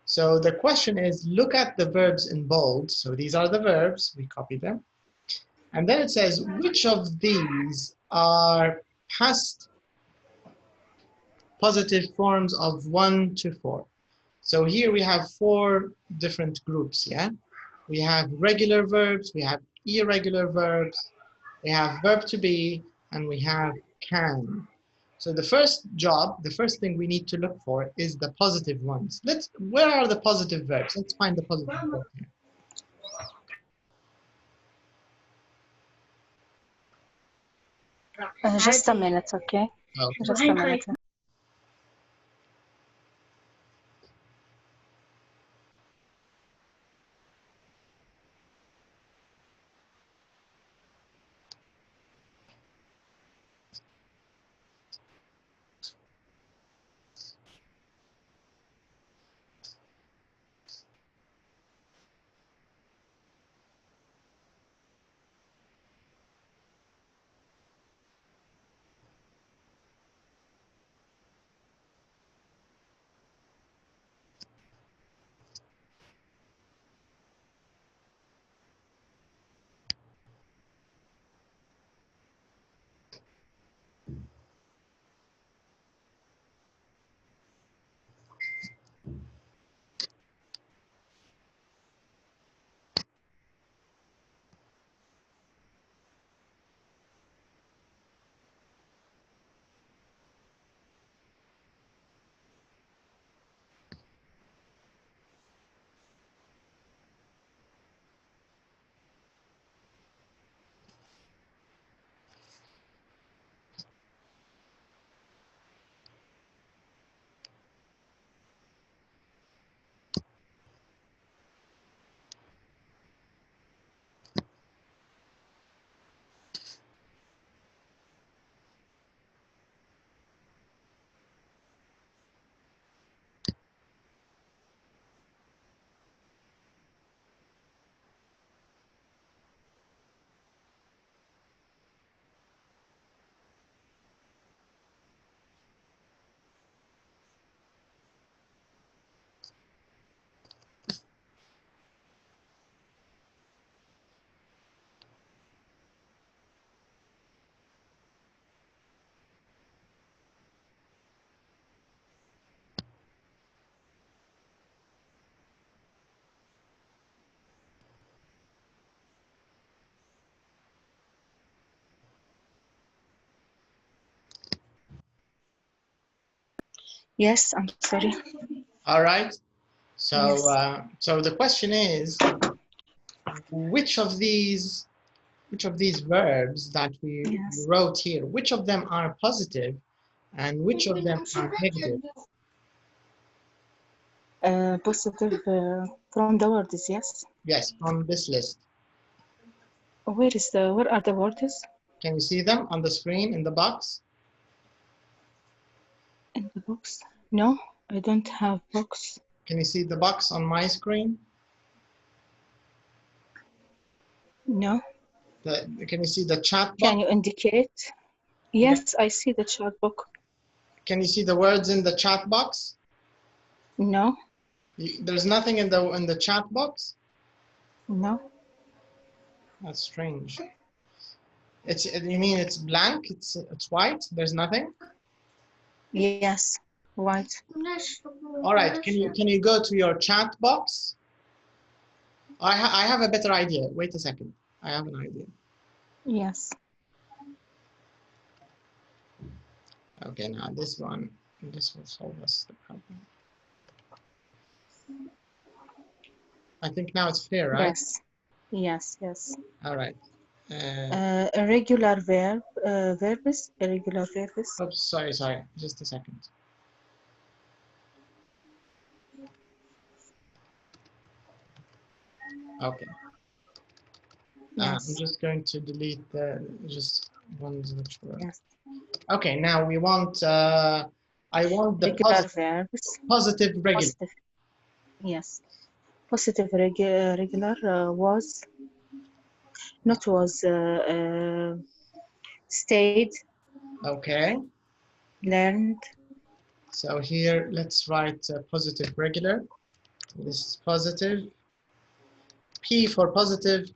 So the question is, look at the verbs in bold. So these are the verbs, we copy them. And then it says, which of these are past positive forms of 1 to 4? So here we have 4 different groups, yeah? We have regular verbs, we have irregular verbs, we have verb to be, and we have can. So the first job, the first thing we need to look for is the positive ones. Where are the positive verbs? Let's find the positive verb here. Just a minute, okay? Okay. Just a minute. Yes, I'm sorry. All right. So, Yes. so the question is, which of these verbs that we Yes. wrote here, which of them are positive and which of them are negative? Positive from the words, yes. Yes, from this list. Where are the words? Can you see them on the screen in the box? In the box? No, I don't have box. Can you see the box on my screen? No. Can you see the chat box? Can you indicate? Yes, I see the chat box. Can you see the words in the chat box? No. There's nothing in the chat box? No. That's strange. You mean it's blank? It's white? There's nothing? Yes, white. All right. Can you go to your chat box? I have a better idea. Wait a second. I have an idea. Yes. Okay, now this will solve us the problem. I think now it's clear, right? Yes. Yes. Yes. All right. Irregular verbs. Irregular verbs. Oops, sorry. Just a second. Okay. Yes. I'm just going to delete just ones which were. Yes. Okay, now we want. I want the Regular verbs. positive regular. Positive. Yes. Positive regular was. Not was. Stayed. Okay. Learned. So here, let's write positive regular. This is positive. P for positive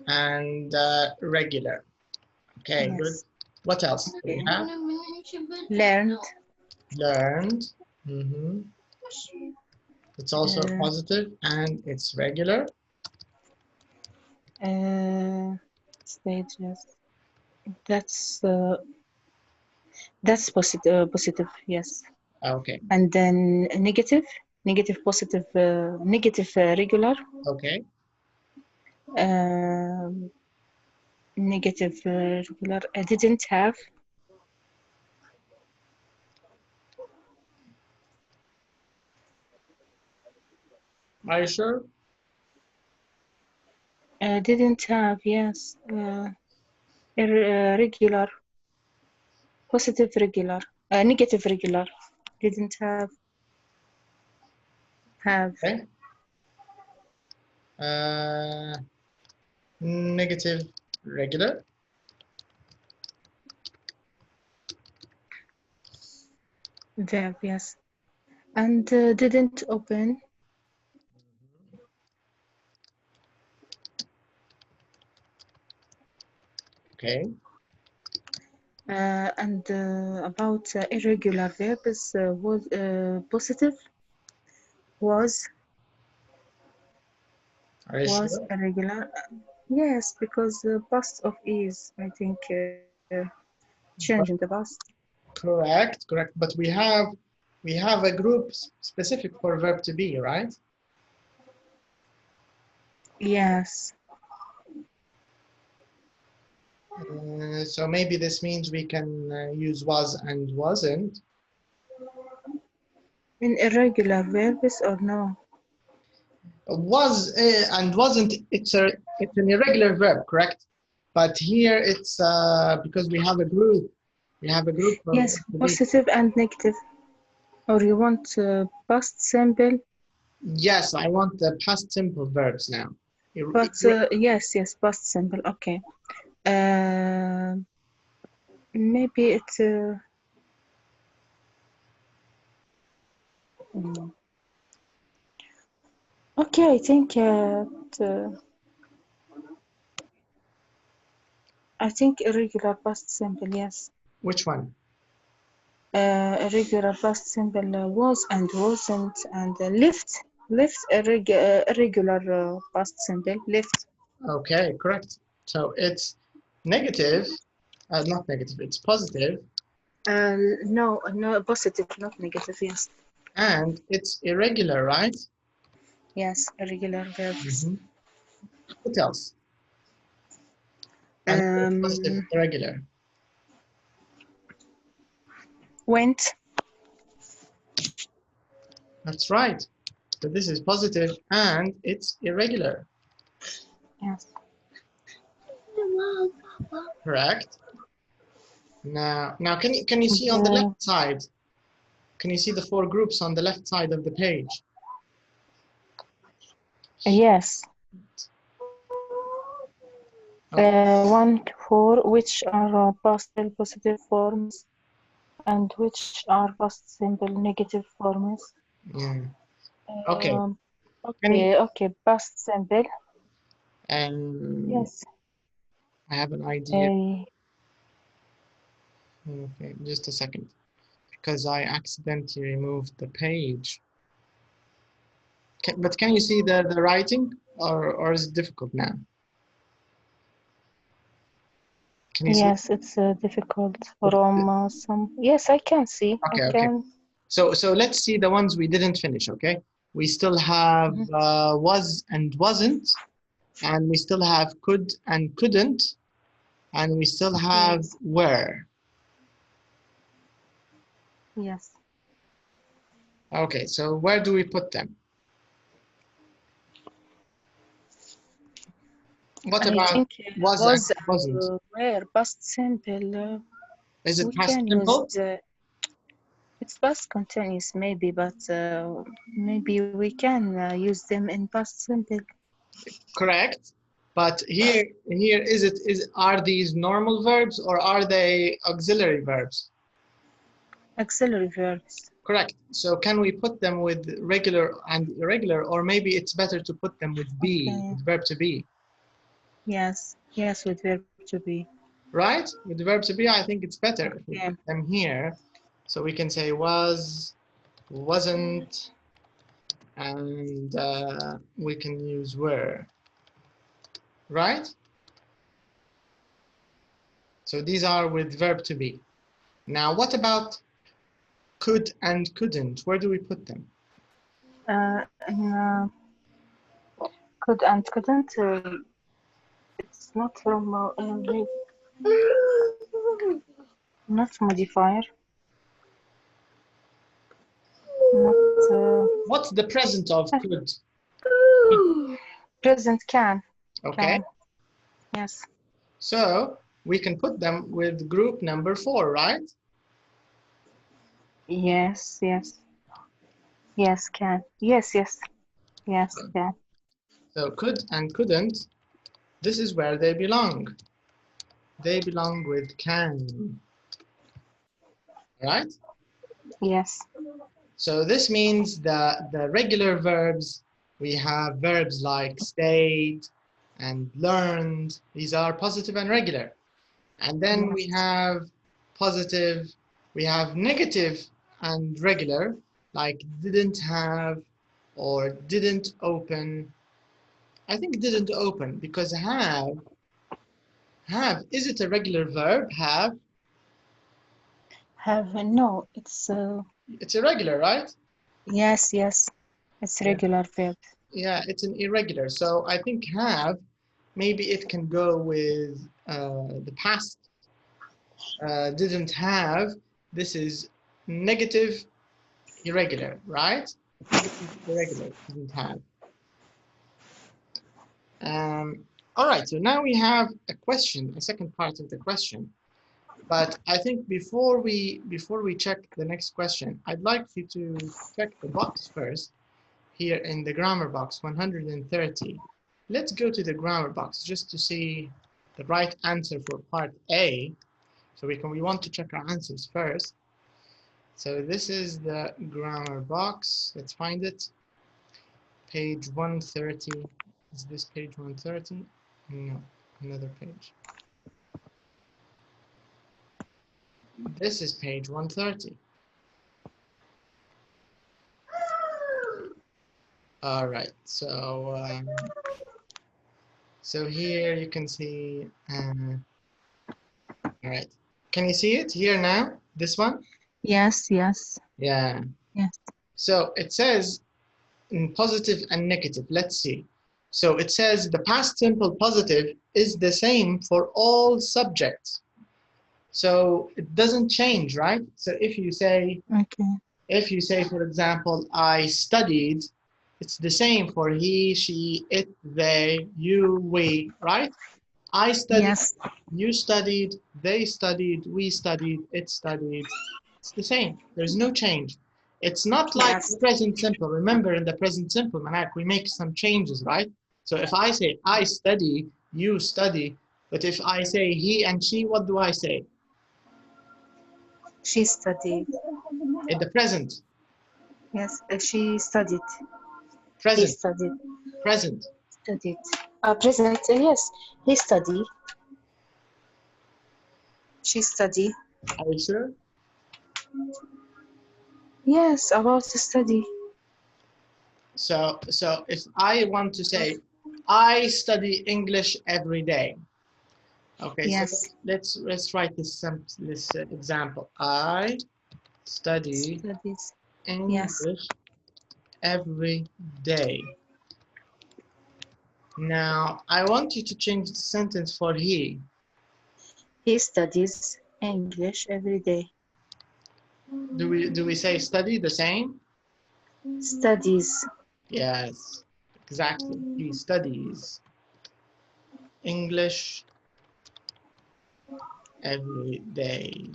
and regular. Okay, Yes. good. What else do we have? Learned. Learned. It's also positive and it's regular. Stages. That's positive. Positive. Yes. Okay. And then negative, positive, negative regular. Okay. Negative regular. I didn't have. Are you sure? Didn't have. Yes. Irregular. Positive regular. Negative regular. Didn't have. Have. Okay. Negative regular. Verb, yes. And didn't open. Okay. And about irregular verbs was positive. Was. Are you Was sure? irregular. Yes, because past of is, I think, change in the past. Correct. But we have a group specific for verb to be, right? Yes. So maybe this means we can use was and wasn't. In irregular verbs or no? Was and wasn't, it's an irregular verb, correct? But here it's because we have a group. We have a group. Yes, positive and negative. Or you want past simple? Yes, I want the past simple verbs now. But yes, past simple. Okay. Maybe it's. Okay, I think irregular past simple, yes. Which one? Irregular past simple was and wasn't and left irregular past simple left. Okay, correct. So it's negative, not negative, it's positive No, no, positive, not negative. Yes. And it's irregular, right? Yes, irregular verbs. Mhm. What else? And positive, irregular. Went. That's right. So this is positive and it's irregular. Yes. Correct. Now can you see on the left side? Can you see the 4 groups on the left side of the page? Yes. Okay. 1 to 4, which are past simple positive forms, and which are past simple negative forms. Yeah. Okay. Okay, past simple. Yes. I have an idea. Okay, just a second, because I accidentally removed the page. But can you see the writing, or is it difficult now? Can you Yes, see? it's difficult from some. Yes, I can see. Okay, I okay. can. So let's see the ones we didn't finish. Okay, we still have was and wasn't, and we still have could and couldn't, and we still have were. Yes. Okay, so where do we put them? What about I think was and wasn't? were past simple. Is it We past can simple? use it's past continuous maybe, but maybe we can use them in past simple. Correct. But here are these normal verbs or are they auxiliary verbs? Auxiliary verbs. Correct. So can we put them with regular and irregular, or maybe it's better to put them with be, with verb to be? Yes, yes, with verb to be. Right? With the verb to be, I think it's better if we put them here. So we can say was, wasn't, and we can use were. Right? So these are with verb to be. Now, what about could and couldn't? Where do we put them? Could and couldn't. It's not from not modifier. Not, what's the present of could? Present can. Okay. Can. Yes. So we can put them with group number 4, right? Yes, yes. Yes, can. Yes, yes. Yes, can. So could and couldn't, this is where they belong. They belong with can. Right? Yes. So this means that the regular verbs, we have verbs like stayed and learned. These are positive and regular. And then we have positive, we have negative and regular, like didn't have or didn't open. I think didn't open because have, is it a regular verb, have? Have, no, it's It's irregular, right? yes, yes. It's regular verb. Yeah, it's an irregular. So I think have, maybe it can go with the past. Didn't have, this is negative irregular, right? Negative irregular, didn't have. All right, so now we have a question, a second part of the question. But I think before we check the next question, I'd like you to check the box first here in the grammar box 130. Let's go to the grammar box just to see the right answer for part A. So we want to check our answers first. So this is the grammar box. Let's find it. Page 130. Is this page 130? No, another page. This is page 130. All right, so so here you can see, all right. Can you see it here now? This one? Yes, yes, Yeah. yes. So it says in positive and negative. Let's see. So it says the past simple positive is the same for all subjects. So it doesn't change, right? So if you say, Okay. for example, I studied, it's the same for he, she, it, they, you, we, right? I studied, Yes. you studied, they studied, we studied, it studied. It's the same. There's no change. It's not like Yes. the present simple. Remember, in the present simple, Manak, we make some changes, right? So if I say I study, you study, but if I say he and she, what do I say? She studied. In the present. Yes, she studied. He Present. studied. Present. Studied. Present. Yes, he studied. She studied. Are you sure? Yes, about to study. So if I want to say, I study English every day. Okay, Yes. so let's write this example. I study Studies. English every day. Now I want you to change the sentence for he. He studies English every day. Do we say study the same? Studies. Yes, exactly. He studies English every day.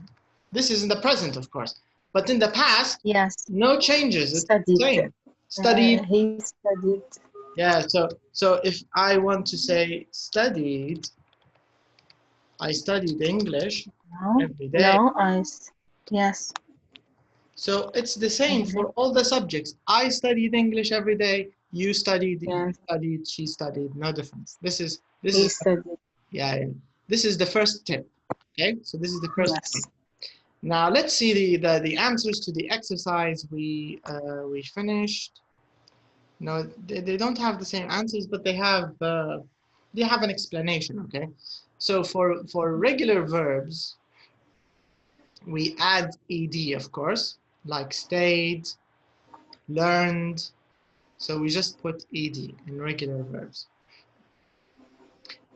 This is in the present, of course, but in the past, Yes. no changes. It's Studied. the same. Studied. He studied. Yeah. So if I want to say studied, I studied English every day. No, yes. So it's the same for all the subjects. I studied English every day. You studied. You studied. She studied. No difference. This is studied. yeah. This is the first tip. Okay. So this is the first tip. Yes. Now let's see the answers to the exercise we finished. No, they don't have the same answers, but they have an explanation. Okay, so for regular verbs, we add ed, of course, like stayed, learned. So we just put ed in regular verbs.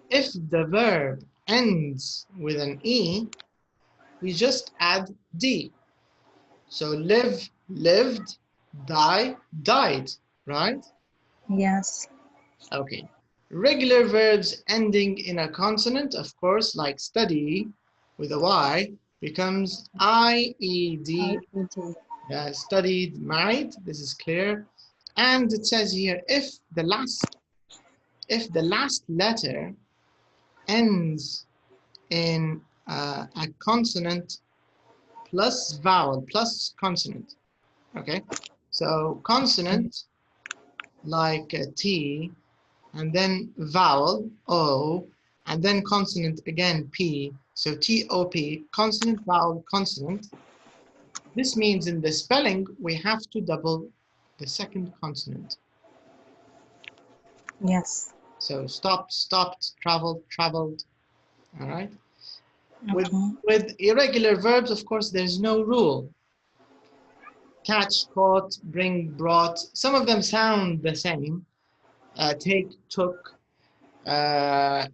If the verb ends with an e, we just add d. So live, lived, die, died, right? Yes. Okay. Regular verbs ending in a consonant, of course, like study with a Y, becomes IED. Studied, married, this is clear. And it says here, if the last letter ends in a consonant plus vowel plus consonant. Okay, so consonant like T, and then vowel O, and then consonant again P. So T-O-P, consonant, vowel, consonant. This means in the spelling we have to double the second consonant. Yes. So stopped, stopped, traveled, traveled. All right. Okay. With irregular verbs, of course, there's no rule. Catch, caught, bring, brought. Some of them sound the same. Take, took,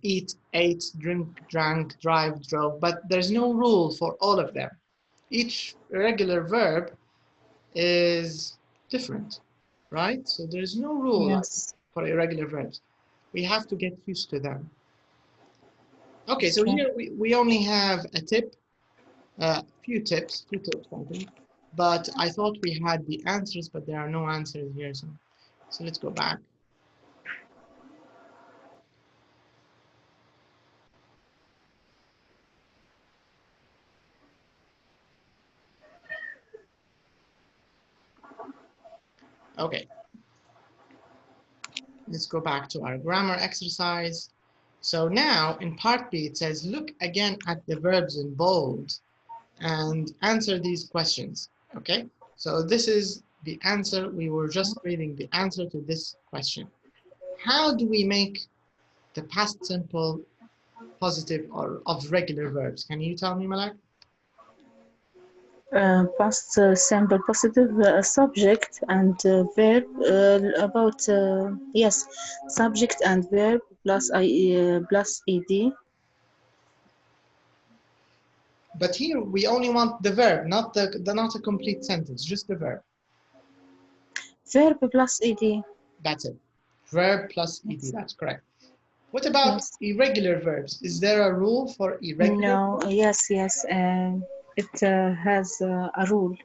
eat, ate, drink, drank, drive, drove, but there's no rule for all of them. Each irregular verb is different, right? So there's no rule for irregular verbs. We have to get used to them. Okay, so here we only have a tip, two tips, I think. But I thought we had the answers, but there are no answers here. So let's go back. Okay. Let's go back to our grammar exercise. So now in part B, it says, look again at the verbs in bold and answer these questions. Okay, so this is the answer. We were just reading the answer to this question. How do we make the past simple positive or of regular verbs? Can you tell me, Malak? Past simple positive subject and verb about yes, subject and verb plus plus ed. But here we only want the verb, not not a complete sentence, just the verb. Verb plus ed. That's it. Verb plus ed. Yes. That's correct. What about Yes. irregular verbs? Is there a rule for irregular? No. Yes. Yes. It has a rule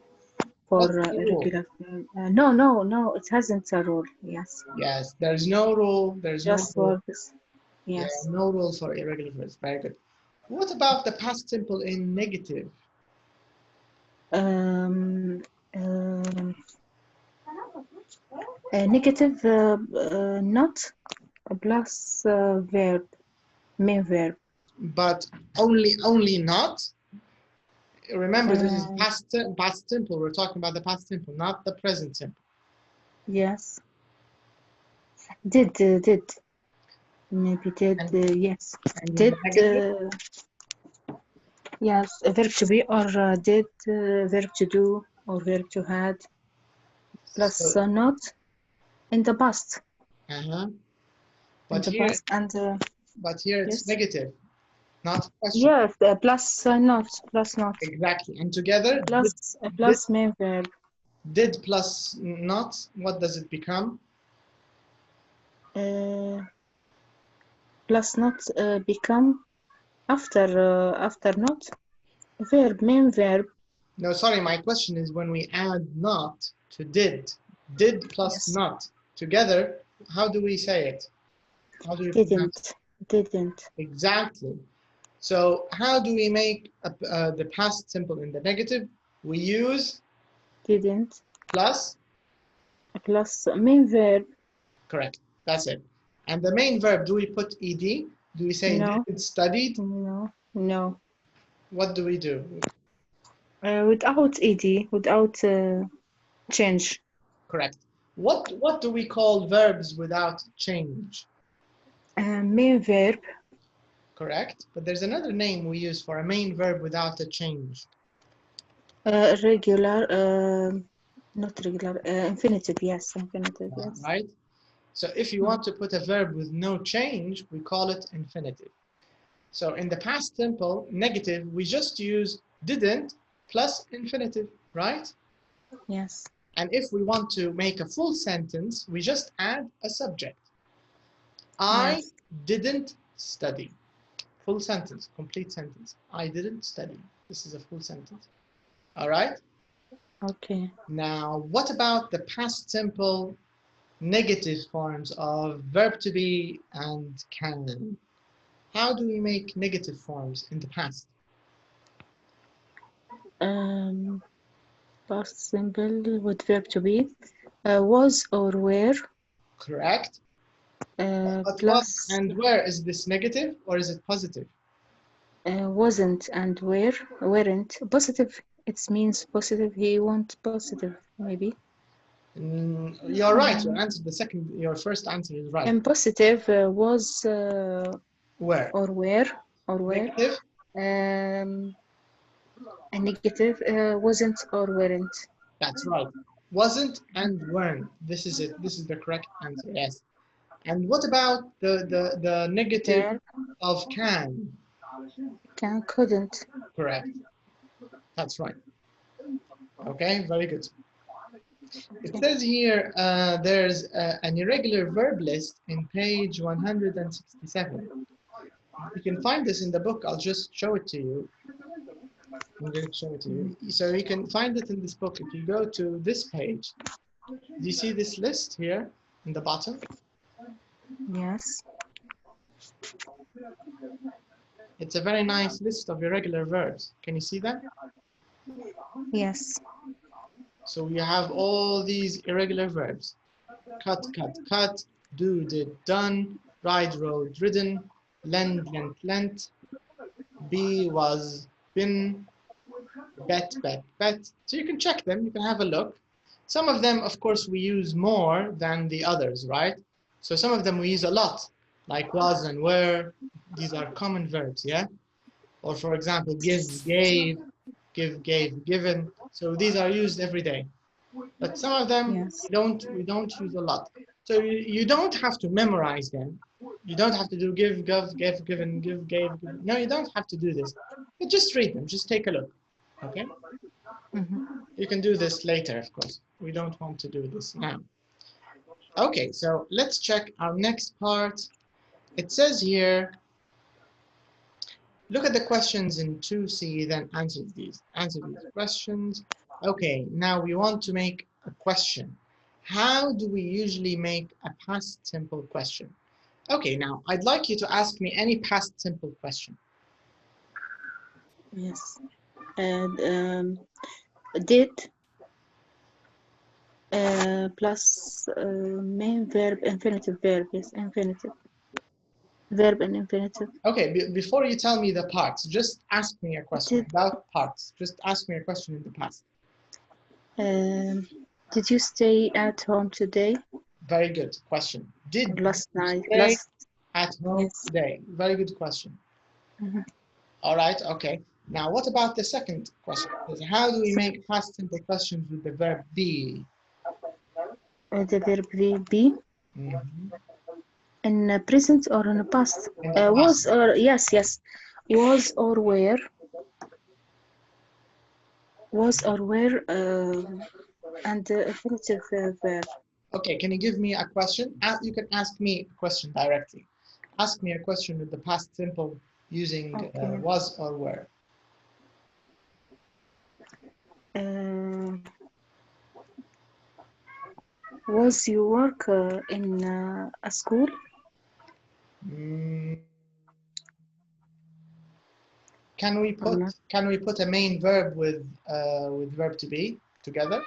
for What's the rule? irregular. No. No. No. It hasn't a rule. Yes. Yes, there's no rule. There's Just no rule. verbs. Yes. Yeah, no rule for irregular verbs. Very good. What about the past simple in negative? Negative not plus verb, main verb. But only not. Remember, this is past simple. We're talking about the past simple, not the present simple. Yes. Did. Maybe did. Yes. And Did. negative? Yes. A verb to be or did. Verb to do or verb to had. Plus So, not in the past. But in the here, past and. But here it's yes. negative, not question. Yes. Plus not. Plus not. Exactly. And together. Plus main verb. Did plus not. What does it become? Plus not become after not verb, main verb. No, sorry, my question is when we add not to did plus Yes. not together, how do we say it? How do we Didn't. Exactly. So how do we make the past simple in the negative? We use Didn't plus main verb. Correct. That's it. And the main verb, do we put ed? Do we say No. did studied? No. What do we do? Without ed, without change. Correct. What do we call verbs without change? Main verb. Correct. But there's another name we use for a main verb without a change. Regular. Not regular. Infinitive. Yes. Infinitive. Yes. Right. So if you want to put a verb with no change, we call it infinitive. So in the past simple, negative, we just use didn't plus infinitive, right? Yes. And if we want to make a full sentence, we just add a subject. I didn't study. Full sentence, complete sentence. I didn't study. This is a full sentence. All right? Okay. Now, what about the past simple negative forms of verb to be and can? How do we make negative forms in the past? Past simple with verb to be. Was or were. Correct. But Plus was and where, is this negative or is it positive? Wasn't and weren't. Positive. It means positive. He want positive, maybe. You're right. Your first answer is right. And positive was where or where negative. And negative wasn't or weren't. That's right. Wasn't and weren't. This is it. This is the correct answer. Yes. And what about the negative of can? Can, couldn't. Correct. That's right. Okay, very good. It says here there's an irregular verb list in page 167. You can find this in the book. I'll just show it to you. I'm going to show it to you. So you can find it in this book. If you go to this page, do you see this list here in the bottom? Yes. It's a very nice list of irregular verbs. Can you see that? Yes. So we have all these irregular verbs. Cut, cut, cut, do, did, done, ride, rode, ridden, lend, lent, lent, be, was, been, bet, bet, bet. So you can check them, you can have a look. Some of them, of course, we use more than the others, right? So some of them we use a lot, like was and were. These are common verbs, yeah? Or for example, give, gave, give, gave, given. So these are used every day. But some of them Yes. we don't use a lot. So you don't have to memorize them. You don't have to do give, gov, gave, given, give, gave, given. No, you don't have to do this. But just read them. Just take a look. Okay? You can do this later, of course. We don't want to do this now. Okay, so let's check our next part. It says here, look at the questions in 2C, then answer these questions. Okay, now we want to make a question. How do we usually make a past simple question? Okay, now I'd like you to ask me any past simple question. Yes. And did plus main verb, infinitive verb. Yes, infinitive. Verb and infinitive. Okay, before you tell me the parts, just ask me a question about parts. Just ask me a question in the past. Did you stay at home today? Very good question. Did Last you night. stay at home Yes. today? Very good question. All right, okay. Now, what about the second question? How do we make past simple questions with the verb be? The verb be in present or in the past? In the Was past. or yes. Was or were. Was or were and the infinitive verb. Okay, can you give me a question? You can ask me a question directly. Ask me a question with the past simple using was or were. Was you work in a school? Can we put a main verb with verb to be together?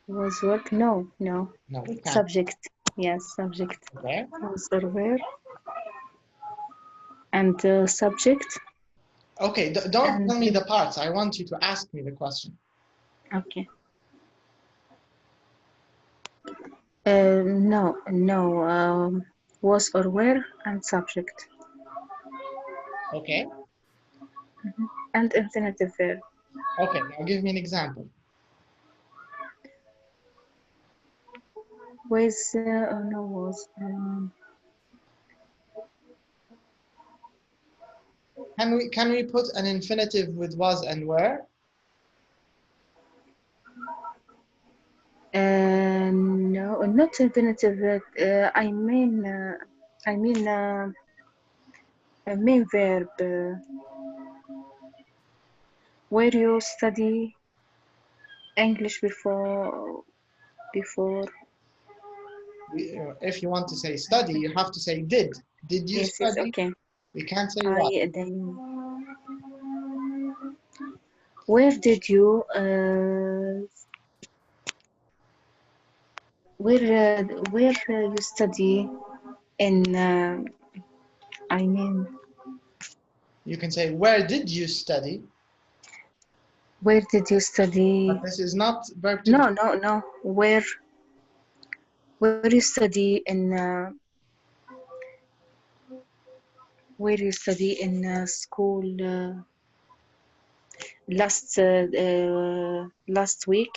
Was work? No, no. No, we can't. Subject. Yes, subject. Okay. Was or were. And subject. Okay, don't tell me the parts. I want you to ask me the question. Okay. No. Was or were and subject. Okay. And infinitive verb. Okay, now give me an example. Was no was. Can we put an infinitive with was and were? No, not infinitive. I mean a main verb. Where you study English before. If you want to say study, you have to say did. Did you study? Yes, okay. We can't say what. Where did you where you study in you can say where did you study? Where did you study? But this is not verb to No. Where you study in where you study in school last week?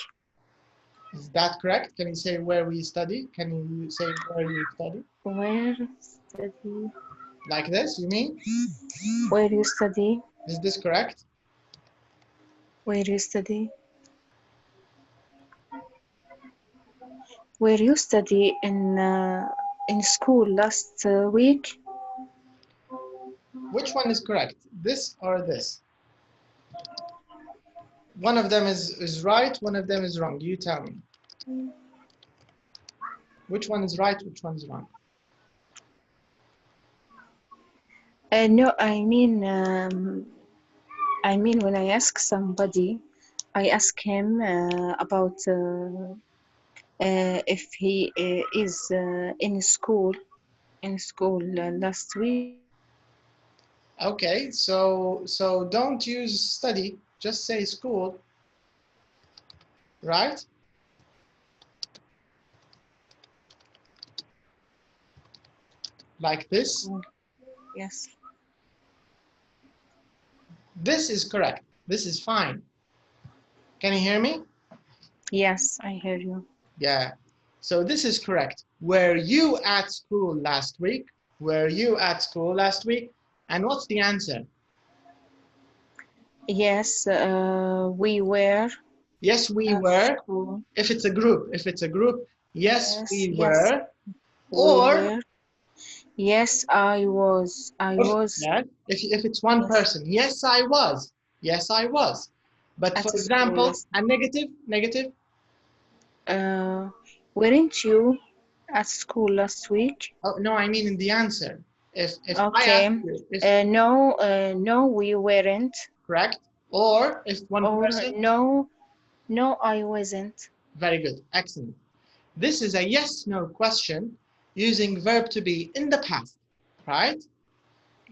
Is that correct? Can you say where we study? Can you say where you study? Where study? Like this, you mean? Where you study? Is this correct? Where you study? Where you study in school last week? Which one is correct? This or this? One of them is right, one of them is wrong. You tell me. Which one is right, which one is wrong? No, I mean when I ask somebody, I ask him about if he is in school last week. Okay, so don't use study, just say school, right? Like this. Yes. This is correct. This is fine. Can you hear me? Yes, I hear you. Yeah. So this is correct. Were you at school last week? Were you at school last week? And what's the answer? Yes, we were Yes, we at were. school. If it's a group, yes, Yes, we yes, were. we Or were. Yes, I was. yeah, if it's one Yes. person, yes, I was. Yes, I was. But At for school, example, yes. a negative. Weren't you at school last week? Oh no, I mean in the answer. If I Okay. ask you, if No, we weren't. correct, or if one Or person. no, I wasn't. Very good, excellent. This is a yes/no question using verb to be in the past, right?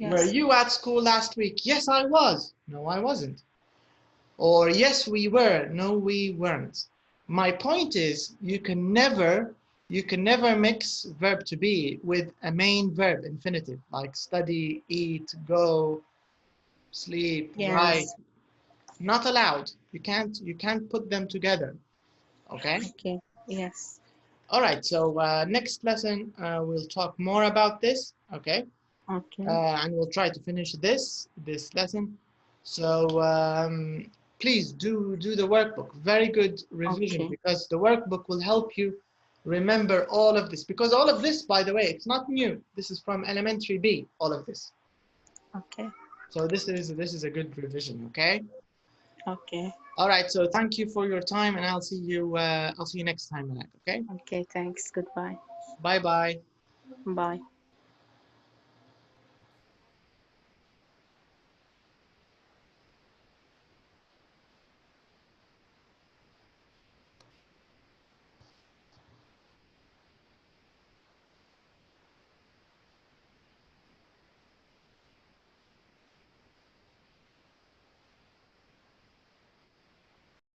Yes. Were you at school last week? Yes, I was. No, I wasn't. Or yes, we were. No, we weren't. My point is you can never mix verb to be with a main verb infinitive like study, eat, go, sleep, Yes. write. Not allowed. You can't put them together. Okay? Okay. Yes. All right. So next lesson we'll talk more about this. Okay? Okay. And we'll try to finish this lesson. So please do the workbook. Very good revision, Okay. because the workbook will help you remember all of this. Because all of this, by the way, it's not new. This is from elementary B. All of this. Okay. So this is a good revision. Okay. Okay. All right. So thank you for your time, and I'll see you. I'll see you next time. Okay. Okay. Thanks. Goodbye. Bye bye. Bye.